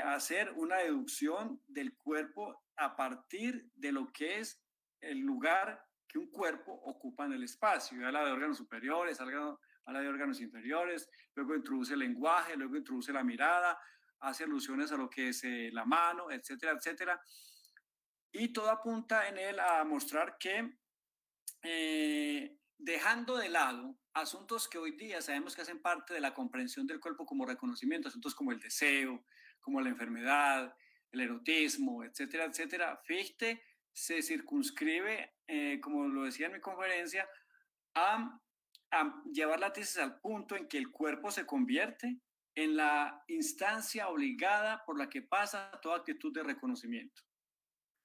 a hacer una deducción del cuerpo a partir de lo que es el lugar que un cuerpo ocupa en el espacio. Habla de órganos superiores, habla de órganos inferiores, luego introduce el lenguaje, luego introduce la mirada, hace alusiones a lo que es la mano, etcétera, etcétera. Y todo apunta en él a mostrar que dejando de lado asuntos que hoy día sabemos que hacen parte de la comprensión del cuerpo como reconocimiento, asuntos como el deseo, como la enfermedad, el erotismo, etcétera, etcétera, Fichte se circunscribe, como lo decía en mi conferencia, a llevar la tesis al punto en que el cuerpo se convierte en la instancia obligada por la que pasa toda actitud de reconocimiento,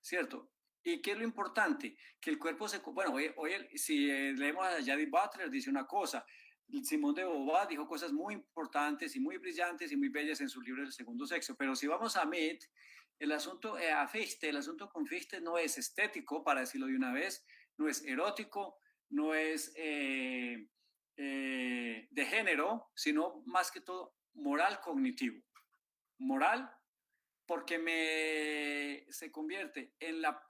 ¿cierto? ¿Y qué es lo importante? Que el cuerpo se... Bueno, si leemos a Judith Butler, dice una cosa. Simón de Beauvoir dijo cosas muy importantes y muy brillantes y muy bellas en su libro El segundo sexo. Pero si vamos a Mead, el asunto a Fichte, el asunto con Fichte no es estético, para decirlo de una vez, no es erótico, no es de género, sino más que todo moral cognitivo. Moral porque se convierte en la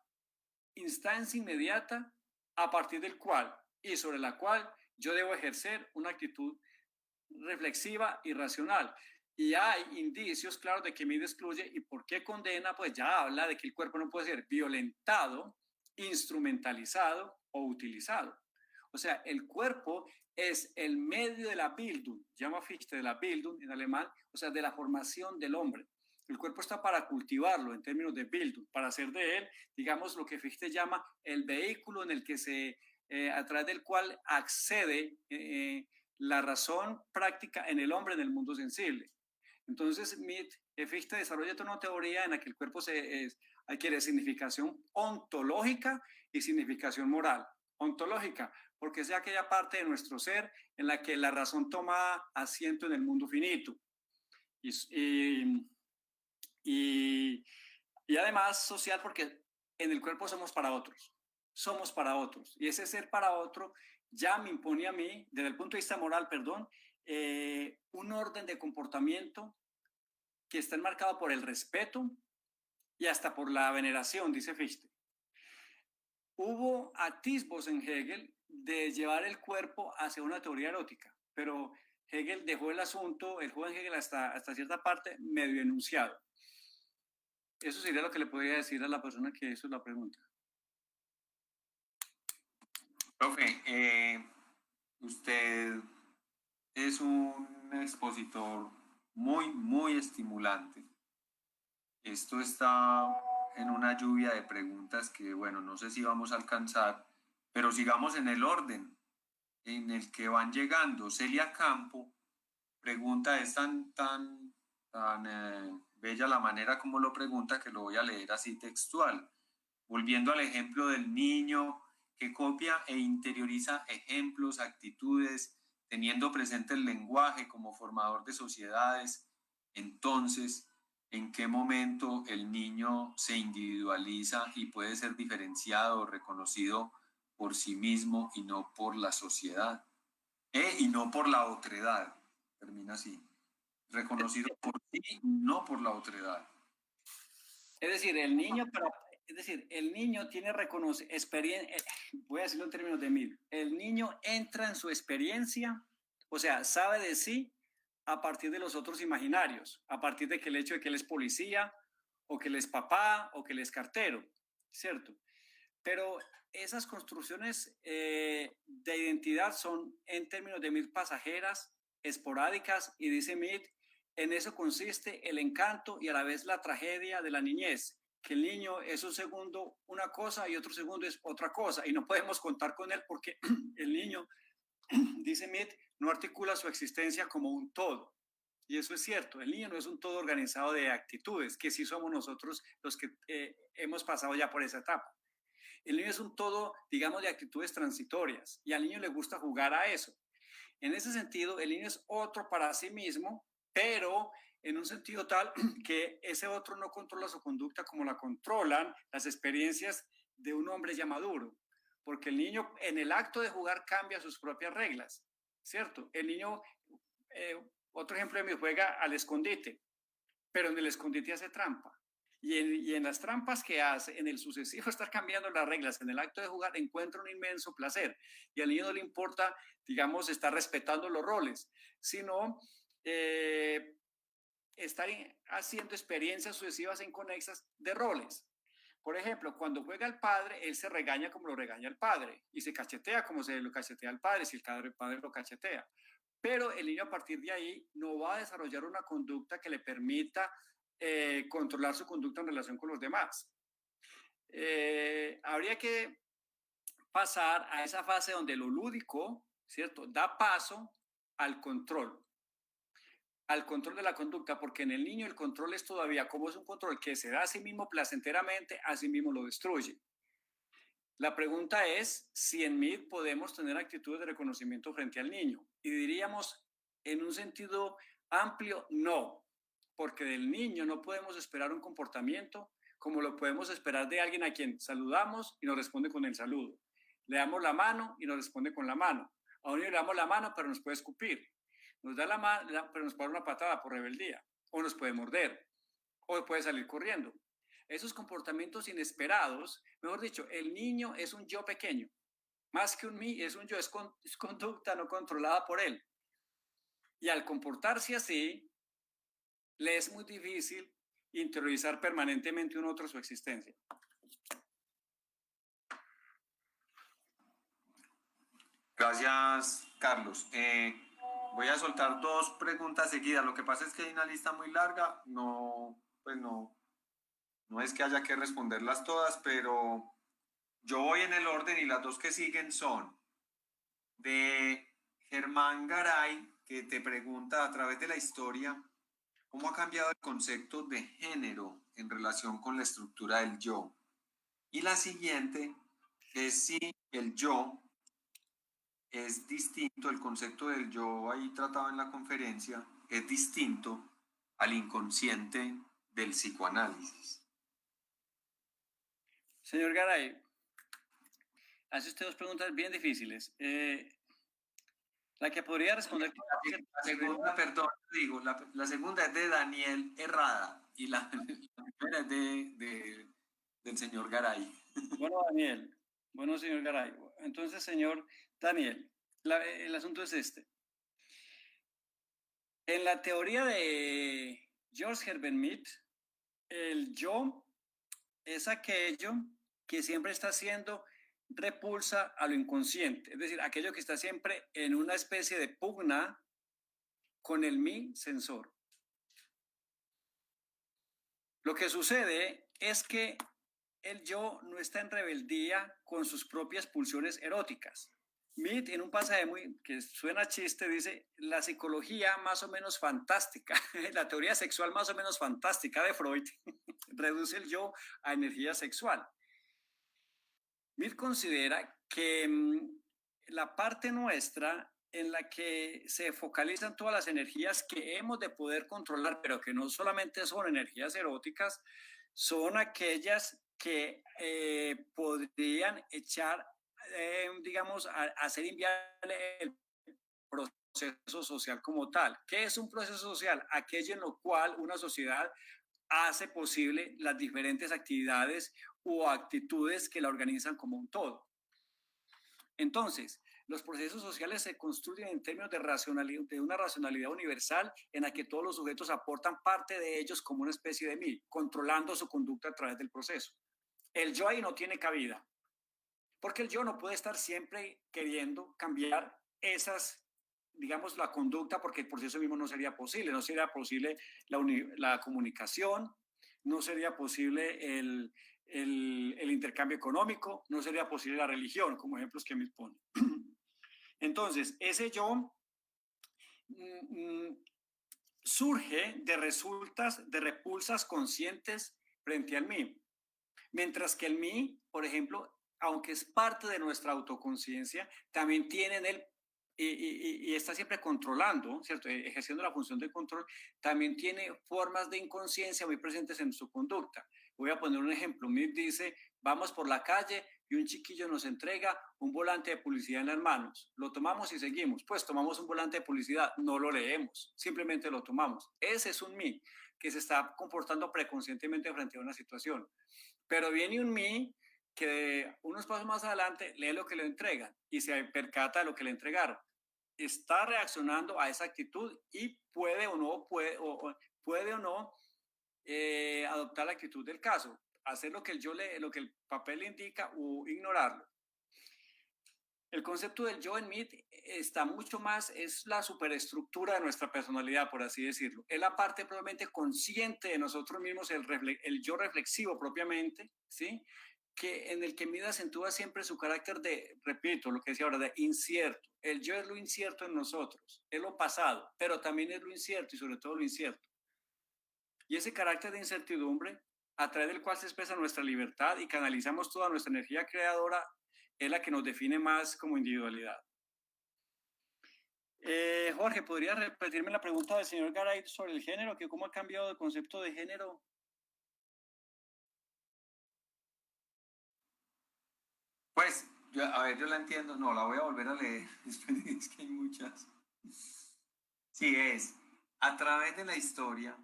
instancia inmediata a partir del cual y sobre la cual yo debo ejercer una actitud reflexiva y racional. Y hay indicios claros de que Mead excluye y por qué condena, pues ya habla de que el cuerpo no puede ser violentado, instrumentalizado o utilizado. O sea, el cuerpo es el medio de la Bildung, llama Fichte de la Bildung en alemán, o sea, de la formación del hombre. El cuerpo está para cultivarlo en términos de Bildung, para hacer de él, digamos, lo que Fichte llama el vehículo en el que a través del cual accede la razón práctica en el hombre en el mundo sensible. Entonces, Fichte desarrolla una teoría en la que el cuerpo adquiere significación ontológica y significación moral. Ontológica, porque es aquella parte de nuestro ser en la que la razón toma asiento en el mundo finito. Y además social, porque en el cuerpo somos para otros. Somos para otros. Y ese ser para otro ya me impone a mí, desde el punto de vista moral, un orden de comportamiento que está enmarcado por el respeto y hasta por la veneración, dice Fichte. Hubo atisbos en Hegel de llevar el cuerpo hacia una teoría erótica, pero Hegel dejó el asunto, el joven Hegel hasta cierta parte medio enunciado. Eso sería lo que le podría decir a la persona que hizo la pregunta. Profe, usted es un expositor muy estimulante. Esto está en una lluvia de preguntas que, bueno, no sé si vamos a alcanzar, pero sigamos en el orden en el que van llegando. Celia Campo pregunta, es tan bella la manera como lo pregunta que lo voy a leer así textual. Volviendo al ejemplo del niño que copia e interioriza ejemplos, actitudes, teniendo presente el lenguaje como formador de sociedades, entonces, en qué momento el niño se individualiza y puede ser diferenciado o reconocido por sí mismo y no por la sociedad, y no por la otredad. Termina así. Reconocido por sí, no por la otredad. Es decir, el niño, el niño tiene experiencia, voy a decirlo en términos de mí, el niño entra en su experiencia, o sea, sabe de sí a partir de los otros imaginarios, a partir de que el hecho de que él es policía, o que él es papá, o que él es cartero, ¿cierto? Pero esas construcciones de identidad son, en términos de Mead, pasajeras, esporádicas, y dice Mead, en eso consiste el encanto y a la vez la tragedia de la niñez, que el niño es un segundo una cosa y otro segundo es otra cosa, y no podemos contar con él porque el niño, dice Mead, no articula su existencia como un todo. Y eso es cierto, el niño no es un todo organizado de actitudes, que sí somos nosotros los que hemos pasado ya por esa etapa. El niño es un todo, digamos, de actitudes transitorias, y al niño le gusta jugar a eso. En ese sentido, el niño es otro para sí mismo, pero en un sentido tal que ese otro no controla su conducta como la controlan las experiencias de un hombre ya maduro, porque el niño en el acto de jugar cambia sus propias reglas, ¿cierto? El niño, otro ejemplo de mí, juega al escondite, pero en el escondite hace trampa. Y en las trampas que hace, en el sucesivo estar cambiando las reglas, en el acto de jugar, encuentra un inmenso placer. Y al niño no le importa, digamos, estar respetando los roles, sino estar haciendo experiencias sucesivas e inconexas de roles. Por ejemplo, cuando juega el padre, él se regaña como lo regaña el padre y se cachetea como se lo cachetea el padre si el padre lo cachetea. Pero el niño a partir de ahí no va a desarrollar una conducta que le permita controlar su conducta en relación con los demás. Habría que pasar a esa fase donde lo lúdico, ¿cierto?, da paso al control de la conducta, porque en el niño el control es todavía, como es un control que se da a sí mismo placenteramente, a sí mismo lo destruye. La pregunta es si en Mead podemos tener actitudes de reconocimiento frente al niño. Y diríamos, en un sentido amplio, no, porque del niño no podemos esperar un comportamiento como lo podemos esperar de alguien a quien saludamos y nos responde con el saludo. Le damos la mano y nos responde con la mano. A un niño le damos la mano, pero nos puede escupir. Nos da la mano, pero nos puede dar una patada por rebeldía. O nos puede morder. O puede salir corriendo. Esos comportamientos inesperados, mejor dicho, el niño es un yo pequeño. Más que un mí, es un yo, es conducta no controlada por él. Y al comportarse así, le es muy difícil interiorizar permanentemente un otro su existencia. Gracias, Carlos. Voy a soltar dos preguntas seguidas. Lo que pasa es que hay una lista muy larga. No es que haya que responderlas todas, pero yo voy en el orden y las dos que siguen son de Germán Garay, que te pregunta a través de la historia cómo ha cambiado el concepto de género en relación con la estructura del yo. Y la siguiente es si el yo es distinto, el concepto del yo ahí tratado en la conferencia es distinto al inconsciente del psicoanálisis. Señor Garay, hace usted dos preguntas bien difíciles. La que podría responder... La segunda, perdón, digo, la segunda es de Daniel Herrada y la primera es del señor Garay. Bueno, Daniel. Bueno, señor Garay. Entonces, señor Daniel, el asunto es este. En la teoría de George Herbert Mead, el yo es aquello que siempre está haciendo repulsa a lo inconsciente, es decir, aquello que está siempre en una especie de pugna con el mí sensor. Lo que sucede es que el yo no está en rebeldía con sus propias pulsiones eróticas. Mead, en un pasaje que suena chiste, dice, la psicología más o menos fantástica, la teoría sexual más o menos fantástica de Freud, reduce el yo a energía sexual. Mead considera que la parte nuestra en la que se focalizan todas las energías que hemos de poder controlar, pero que no solamente son energías eróticas, son aquellas que podrían echar, digamos, a hacer inviable el proceso social como tal. ¿Qué es un proceso social? Aquello en lo cual una sociedad hace posible las diferentes actividades o actitudes que la organizan como un todo. Entonces, los procesos sociales se construyen en términos de una racionalidad universal en la que todos los sujetos aportan parte de ellos como una especie de mí, controlando su conducta a través del proceso. El yo ahí no tiene cabida, porque el yo no puede estar siempre queriendo cambiar esas, digamos, la conducta, porque el proceso mismo no sería posible. No sería posible la comunicación, no sería posible el intercambio económico, no sería posible la religión, como ejemplos que me ponen. Entonces, ese yo surge de repulsas conscientes frente al mí. Mientras que el mí, por ejemplo, aunque es parte de nuestra autoconciencia, también tiene en él y está siempre controlando, ¿cierto? Ejerciendo la función de control, también tiene formas de inconsciencia muy presentes en su conducta. Voy a poner un ejemplo. Mir dice, vamos por la calle y un chiquillo nos entrega un volante de publicidad en las manos. Lo tomamos y seguimos. Pues tomamos un volante de publicidad, no lo leemos, simplemente lo tomamos. Ese es un mí que se está comportando preconscientemente frente a una situación. Pero viene un mí que unos pasos más adelante lee lo que le entregan y se percata de lo que le entregaron. Está reaccionando a esa actitud y puede o no adoptar la actitud del caso, hacer lo que lo que el papel le indica o ignorarlo. El concepto del yo en mí está mucho más, es la superestructura de nuestra personalidad, por así decirlo. Es la parte probablemente consciente de nosotros mismos, el yo reflexivo propiamente, ¿sí? Que en el que Mid acentúa siempre su carácter de, repito, lo que decía ahora, de incierto. El yo es lo incierto en nosotros, es lo pasado, pero también es lo incierto y sobre todo lo incierto. Y ese carácter de incertidumbre, a través del cual se expresa nuestra libertad y canalizamos toda nuestra energía creadora, es la que nos define más como individualidad. Jorge, ¿podría repetirme la pregunta del señor Garay sobre el género? Que ¿cómo ha cambiado el concepto de género? Pues, yo la entiendo. No, la voy a volver a leer. Es que hay muchas. Sí, es. A través de la historia,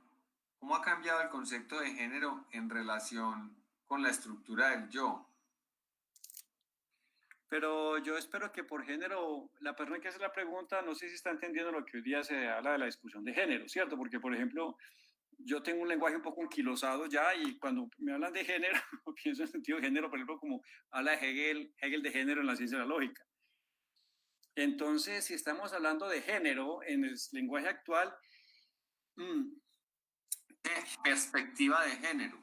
¿cómo ha cambiado el concepto de género en relación con la estructura del yo? Pero yo espero que por género, la persona que hace la pregunta, no sé si está entendiendo lo que hoy día se habla de la discusión de género, ¿cierto? Porque, por ejemplo, yo tengo un lenguaje un poco anquilosado ya y cuando me hablan de género, pienso en sentido de género, por ejemplo, como habla Hegel de género en la ciencia de la lógica. Entonces, si estamos hablando de género en el lenguaje actual, perspectiva de género,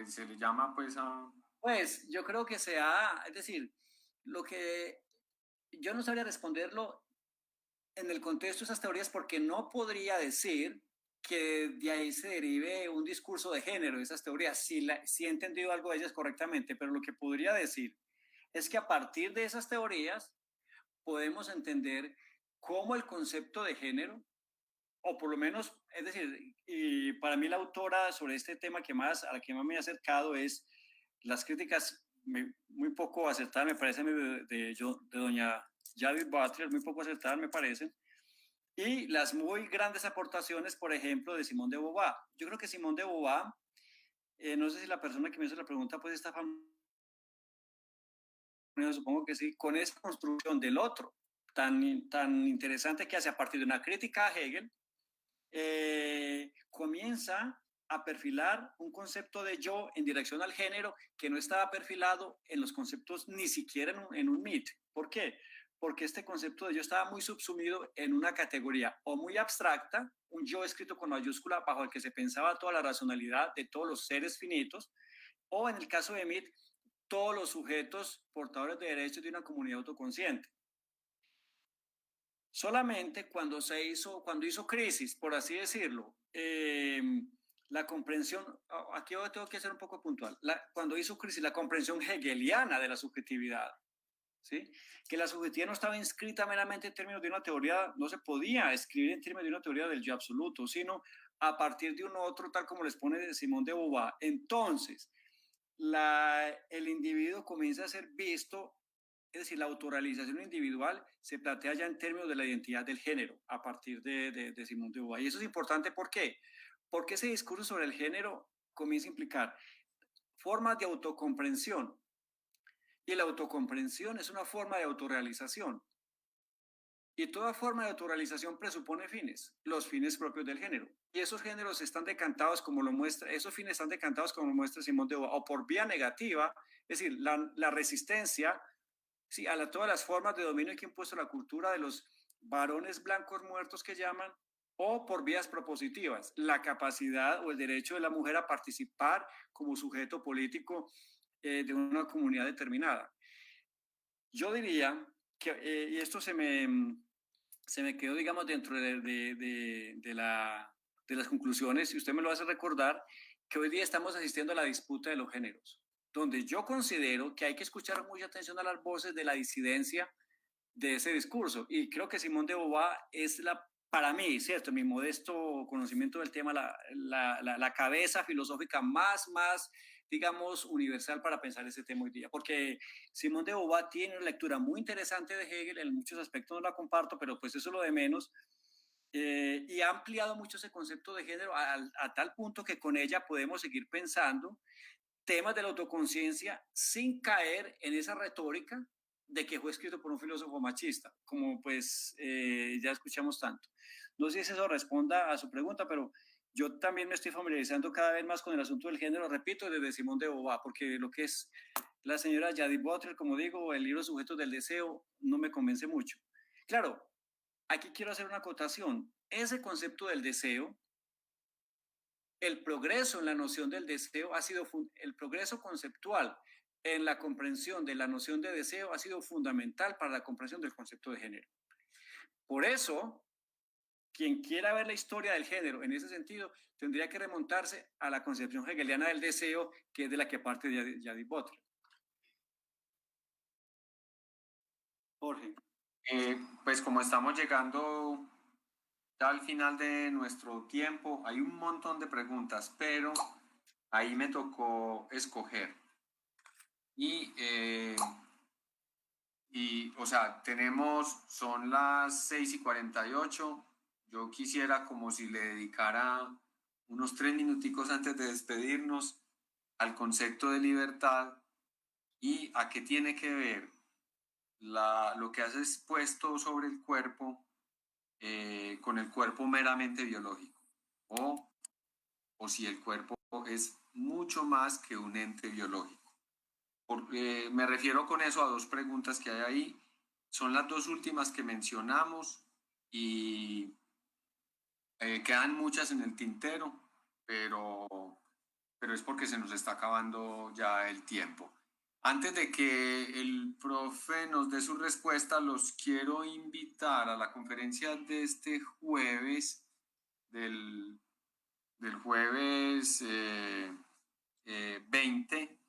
se le llama pues a... Pues yo creo que es decir, lo que yo no sabría responderlo en el contexto de esas teorías porque no podría decir que de ahí se derive un discurso de género de esas teorías, si he entendido algo de ellas correctamente, pero lo que podría decir es que a partir de esas teorías podemos entender cómo el concepto de género, o por lo menos, es decir, y para mí la autora sobre este tema a la que más me he acercado es las críticas muy poco acertadas, me parecen, de doña Judith Butler, muy poco acertadas me parecen, y las muy grandes aportaciones, por ejemplo, de Simone de Beauvoir. Yo creo que Simone de Beauvoir, no sé si la persona que me hizo la pregunta pues está familiar, supongo que sí, con esa construcción del otro tan interesante que hace a partir de una crítica a Hegel, comienza a perfilar un concepto de yo en dirección al género que no estaba perfilado en los conceptos ni siquiera en un MIT. ¿Por qué? Porque este concepto de yo estaba muy subsumido en una categoría o muy abstracta, un yo escrito con mayúscula bajo el que se pensaba toda la racionalidad de todos los seres finitos, o en el caso de MIT, todos los sujetos portadores de derechos de una comunidad autoconsciente. Solamente cuando hizo crisis, por así decirlo, la comprensión, aquí tengo que ser un poco puntual, cuando hizo crisis la comprensión hegeliana de la subjetividad, ¿sí? Que la subjetividad no estaba inscrita meramente en términos de una teoría, no se podía escribir en términos de una teoría del yo absoluto, sino a partir de un otro, tal como les pone Simón de Beauvoir. Entonces, el individuo comienza a ser visto, es decir, la autorrealización individual se plantea ya en términos de la identidad del género, a partir de Simón de Beauvoir. Y eso es importante, ¿por qué? Porque ese discurso sobre el género comienza a implicar formas de autocomprensión, y la autocomprensión es una forma de autorrealización. Y toda forma de autorrealización presupone fines, los fines propios del género. Y esos géneros están decantados, como lo muestra, esos fines están decantados, como lo muestra Simón de Beauvoir, o por vía negativa, es decir, la resistencia, sí, a todas las formas de dominio que ha impuesto la cultura de los varones blancos muertos que llaman, o por vías propositivas, la capacidad o el derecho de la mujer a participar como sujeto político de una comunidad determinada. Yo diría que, y esto se me quedó, digamos, dentro de las conclusiones, y usted me lo hace recordar, que hoy día estamos asistiendo a la disputa de los géneros, donde yo considero que hay que escuchar mucha atención a las voces de la disidencia de ese discurso, y creo que Simón de Beauvoir es para mí, cierto, mi modesto conocimiento del tema, la cabeza filosófica más, digamos, universal para pensar ese tema hoy día, porque Simón de Beauvoir tiene una lectura muy interesante de Hegel, en muchos aspectos no la comparto, pero pues eso es lo de menos, y ha ampliado mucho ese concepto de género a tal punto que con ella podemos seguir pensando temas de la autoconciencia sin caer en esa retórica de que fue escrito por un filósofo machista, como pues ya escuchamos tanto. No sé si eso responda a su pregunta, pero yo también me estoy familiarizando cada vez más con el asunto del género, repito, desde Simón de Beauvoir, porque lo que es la señora Judith Butler, como digo, el libro Sujetos del Deseo, no me convence mucho. Claro, aquí quiero hacer una acotación. Ese concepto del deseo, el progreso en la noción del deseo ha sido, el progreso conceptual en la comprensión de la noción de deseo ha sido fundamental para la comprensión del concepto de género. Por eso, quien quiera ver la historia del género en ese sentido, tendría que remontarse a la concepción hegeliana del deseo, que es de la que parte Judith Butler. Jorge. Pues como estamos llegando ya al final de nuestro tiempo, hay un montón de preguntas, pero ahí me tocó escoger. O sea, son las 6:48. Yo quisiera, como si le dedicara unos 3 minuticos antes de despedirnos, al concepto de libertad y a qué tiene que ver lo que has expuesto sobre el cuerpo con el cuerpo meramente biológico, o si el cuerpo es mucho más que un ente biológico. Me refiero con eso a 2 preguntas que hay ahí. Son las 2 últimas que mencionamos y quedan muchas en el tintero, pero es porque se nos está acabando ya el tiempo. Antes de que el profe nos dé su respuesta, los quiero invitar a la conferencia de este jueves, del jueves 20,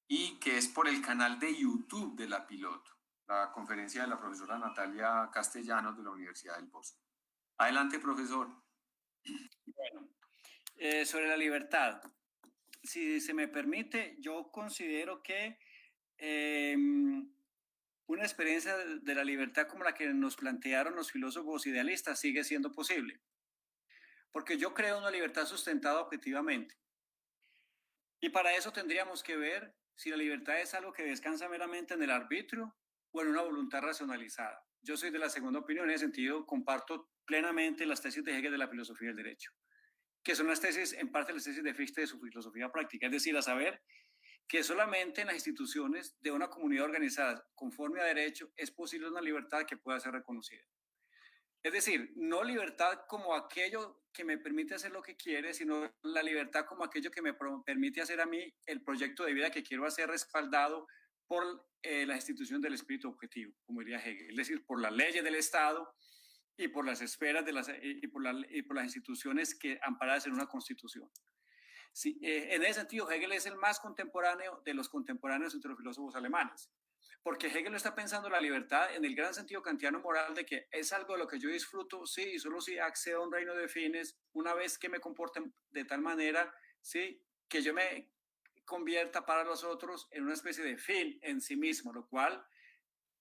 y que es por el canal de YouTube de La Piloto, la conferencia de la profesora Natalia Castellanos de la Universidad del Bosque. Adelante, profesor. Bueno, sobre la libertad, si se me permite, yo considero que una experiencia de la libertad como la que nos plantearon los filósofos idealistas sigue siendo posible, porque yo creo una libertad sustentada objetivamente. Y para eso tendríamos que ver si la libertad es algo que descansa meramente en el arbitrio o en una voluntad racionalizada. Yo soy de la segunda opinión, en ese sentido comparto plenamente las tesis de Hegel de la filosofía del derecho, que son las tesis, en parte las tesis de Fichte de su filosofía práctica, es decir, a saber que solamente en las instituciones de una comunidad organizada conforme a derecho es posible una libertad que pueda ser reconocida. Es decir, no libertad como aquello que me permite hacer lo que quiere, sino la libertad como aquello que me permite hacer a mí el proyecto de vida que quiero hacer respaldado por la institución del espíritu objetivo, como diría Hegel, es decir, por las leyes del Estado y por las esferas y por las instituciones que amparadas en una constitución. Sí, en ese sentido, Hegel es el más contemporáneo de los contemporáneos entre los filósofos alemanes. Porque Hegel no está pensando la libertad en el gran sentido kantiano moral de que es algo de lo que yo disfruto, sí, y solo si accedo a un reino de fines, una vez que me comporten de tal manera, sí, que yo me convierta para los otros en una especie de fin en sí mismo, lo cual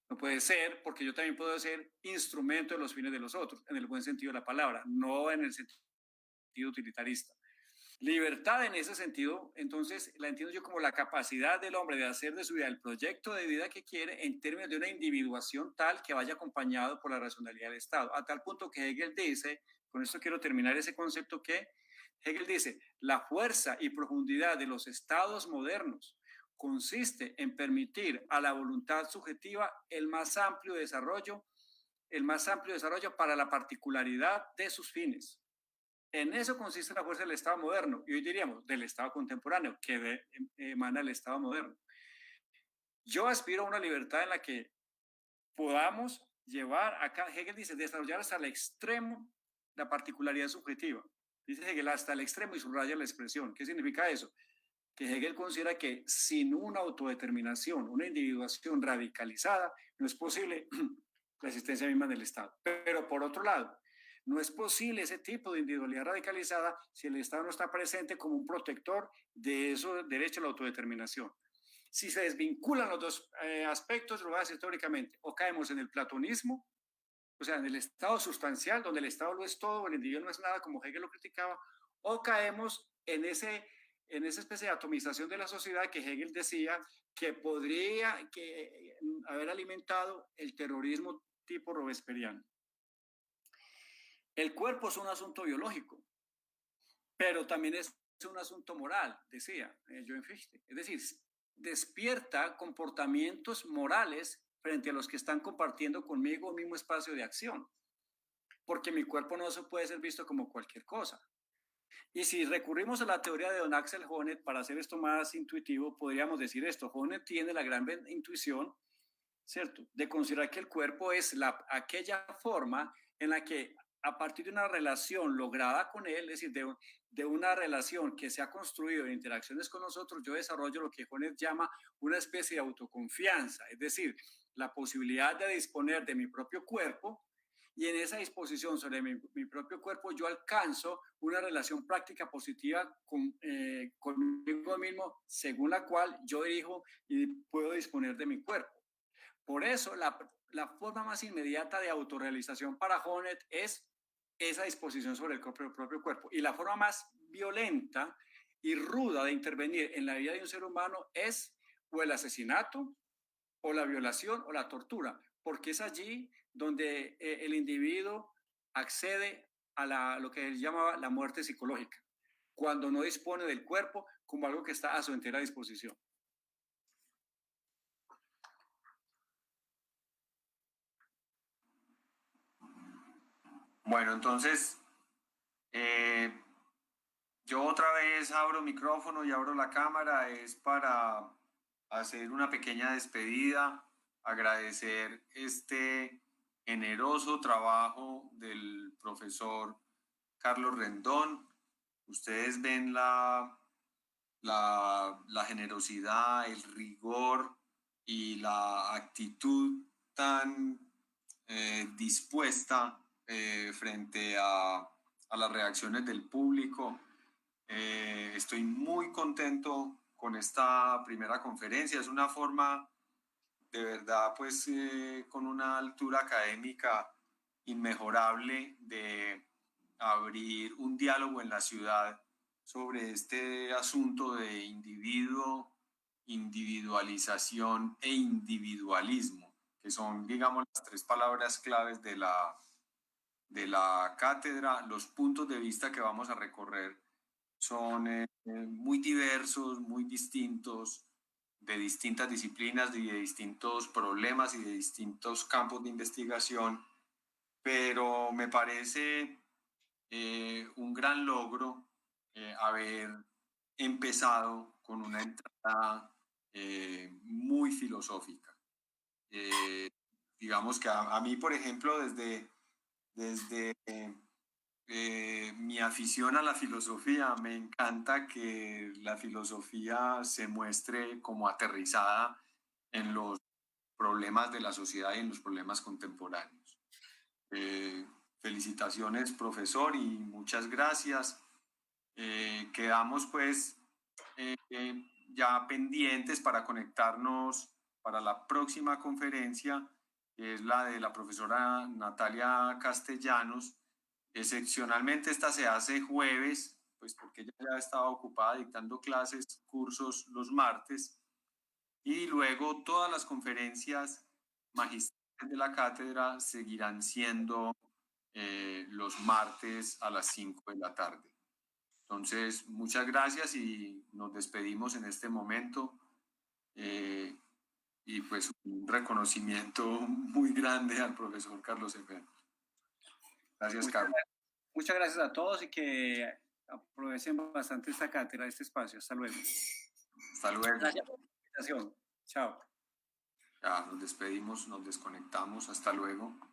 no puede ser, porque yo también puedo ser instrumento de los fines de los otros, en el buen sentido de la palabra, no en el sentido utilitarista. Libertad en ese sentido, entonces la entiendo yo como la capacidad del hombre de hacer de su vida el proyecto de vida que quiere en términos de una individuación tal que vaya acompañado por la racionalidad del Estado, a tal punto que Hegel dice, con esto quiero terminar ese concepto, que Hegel dice, la fuerza y profundidad de los estados modernos consiste en permitir a la voluntad subjetiva el más amplio desarrollo para la particularidad de sus fines. En eso consiste la fuerza del Estado moderno, y hoy diríamos del Estado contemporáneo, que emana el Estado moderno. Yo aspiro a una libertad en la que podamos llevar acá, Hegel dice, desarrollar hasta el extremo la particularidad subjetiva. Dice Hegel hasta el extremo y subraya la expresión. ¿Qué significa eso? Que Hegel considera que sin una autodeterminación, una individuación radicalizada, no es posible la existencia misma del Estado. Pero por otro lado, no es posible ese tipo de individualidad radicalizada si el Estado no está presente como un protector de esos derechos a la autodeterminación. Si se desvinculan los dos aspectos, lo voy a decir teóricamente, o caemos en el platonismo, o sea, en el Estado sustancial, donde el Estado lo es todo, el individuo no es nada, como Hegel lo criticaba, o caemos en esa especie de atomización de la sociedad que Hegel decía que podría haber alimentado el terrorismo tipo robesperiano. El cuerpo es un asunto biológico, pero también es un asunto moral, decía Joan Fichte. Es decir, despierta comportamientos morales frente a los que están compartiendo conmigo un mismo espacio de acción, porque mi cuerpo no se puede ser visto como cualquier cosa. Y si recurrimos a la teoría de Don Axel Honneth, para hacer esto más intuitivo, podríamos decir esto. Honneth tiene la gran intuición, ¿cierto?, de considerar que el cuerpo es aquella forma en la que a partir de una relación lograda con él, es decir, de una relación que se ha construido en interacciones con nosotros, yo desarrollo lo que Honneth llama una especie de autoconfianza, es decir, la posibilidad de disponer de mi propio cuerpo, y en esa disposición sobre mi propio cuerpo yo alcanzo una relación práctica positiva conmigo mismo, según la cual yo dirijo y puedo disponer de mi cuerpo. Por eso la forma más inmediata de autorrealización para Honneth es esa disposición sobre el propio cuerpo. Y la forma más violenta y ruda de intervenir en la vida de un ser humano es o el asesinato, o la violación, o la tortura, porque es allí donde el individuo accede a lo que él llamaba la muerte psicológica, cuando no dispone del cuerpo como algo que está a su entera disposición. Bueno, entonces, yo otra vez abro micrófono y abro la cámara, es para hacer una pequeña despedida, agradecer este generoso trabajo del profesor Carlos Rendón. Ustedes ven la generosidad, el rigor y la actitud tan dispuesta frente a las reacciones del público. Estoy muy contento con esta primera conferencia. Es una forma de verdad, pues, con una altura académica inmejorable de abrir un diálogo en la ciudad sobre este asunto de individuo, individualización e individualismo, que son, digamos, las tres palabras claves de la cátedra. Los puntos de vista que vamos a recorrer son muy diversos, muy distintos, de distintas disciplinas, de distintos problemas y de distintos campos de investigación, pero me parece un gran logro haber empezado con una entrada muy filosófica. Digamos que a mí, por ejemplo, desde mi afición a la filosofía, me encanta que la filosofía se muestre como aterrizada en los problemas de la sociedad y en los problemas contemporáneos. Felicitaciones, profesor, y muchas gracias. Quedamos pues ya pendientes para conectarnos para la próxima conferencia, que es la de la profesora Natalia Castellanos. Excepcionalmente esta se hace jueves, pues porque ella ya estaba ocupada dictando clases, cursos los martes, y luego todas las conferencias magistrales de la cátedra seguirán siendo los martes a las 5 de la tarde. Entonces, muchas gracias y nos despedimos en este momento. Y pues un reconocimiento muy grande al profesor Carlos Cepeda. Gracias, Carlos. Muchas gracias a todos y que aprovechen bastante esta cátedra, este espacio. Hasta luego. Hasta luego. Gracias por la invitación. Chao. Ya, nos despedimos, nos desconectamos. Hasta luego.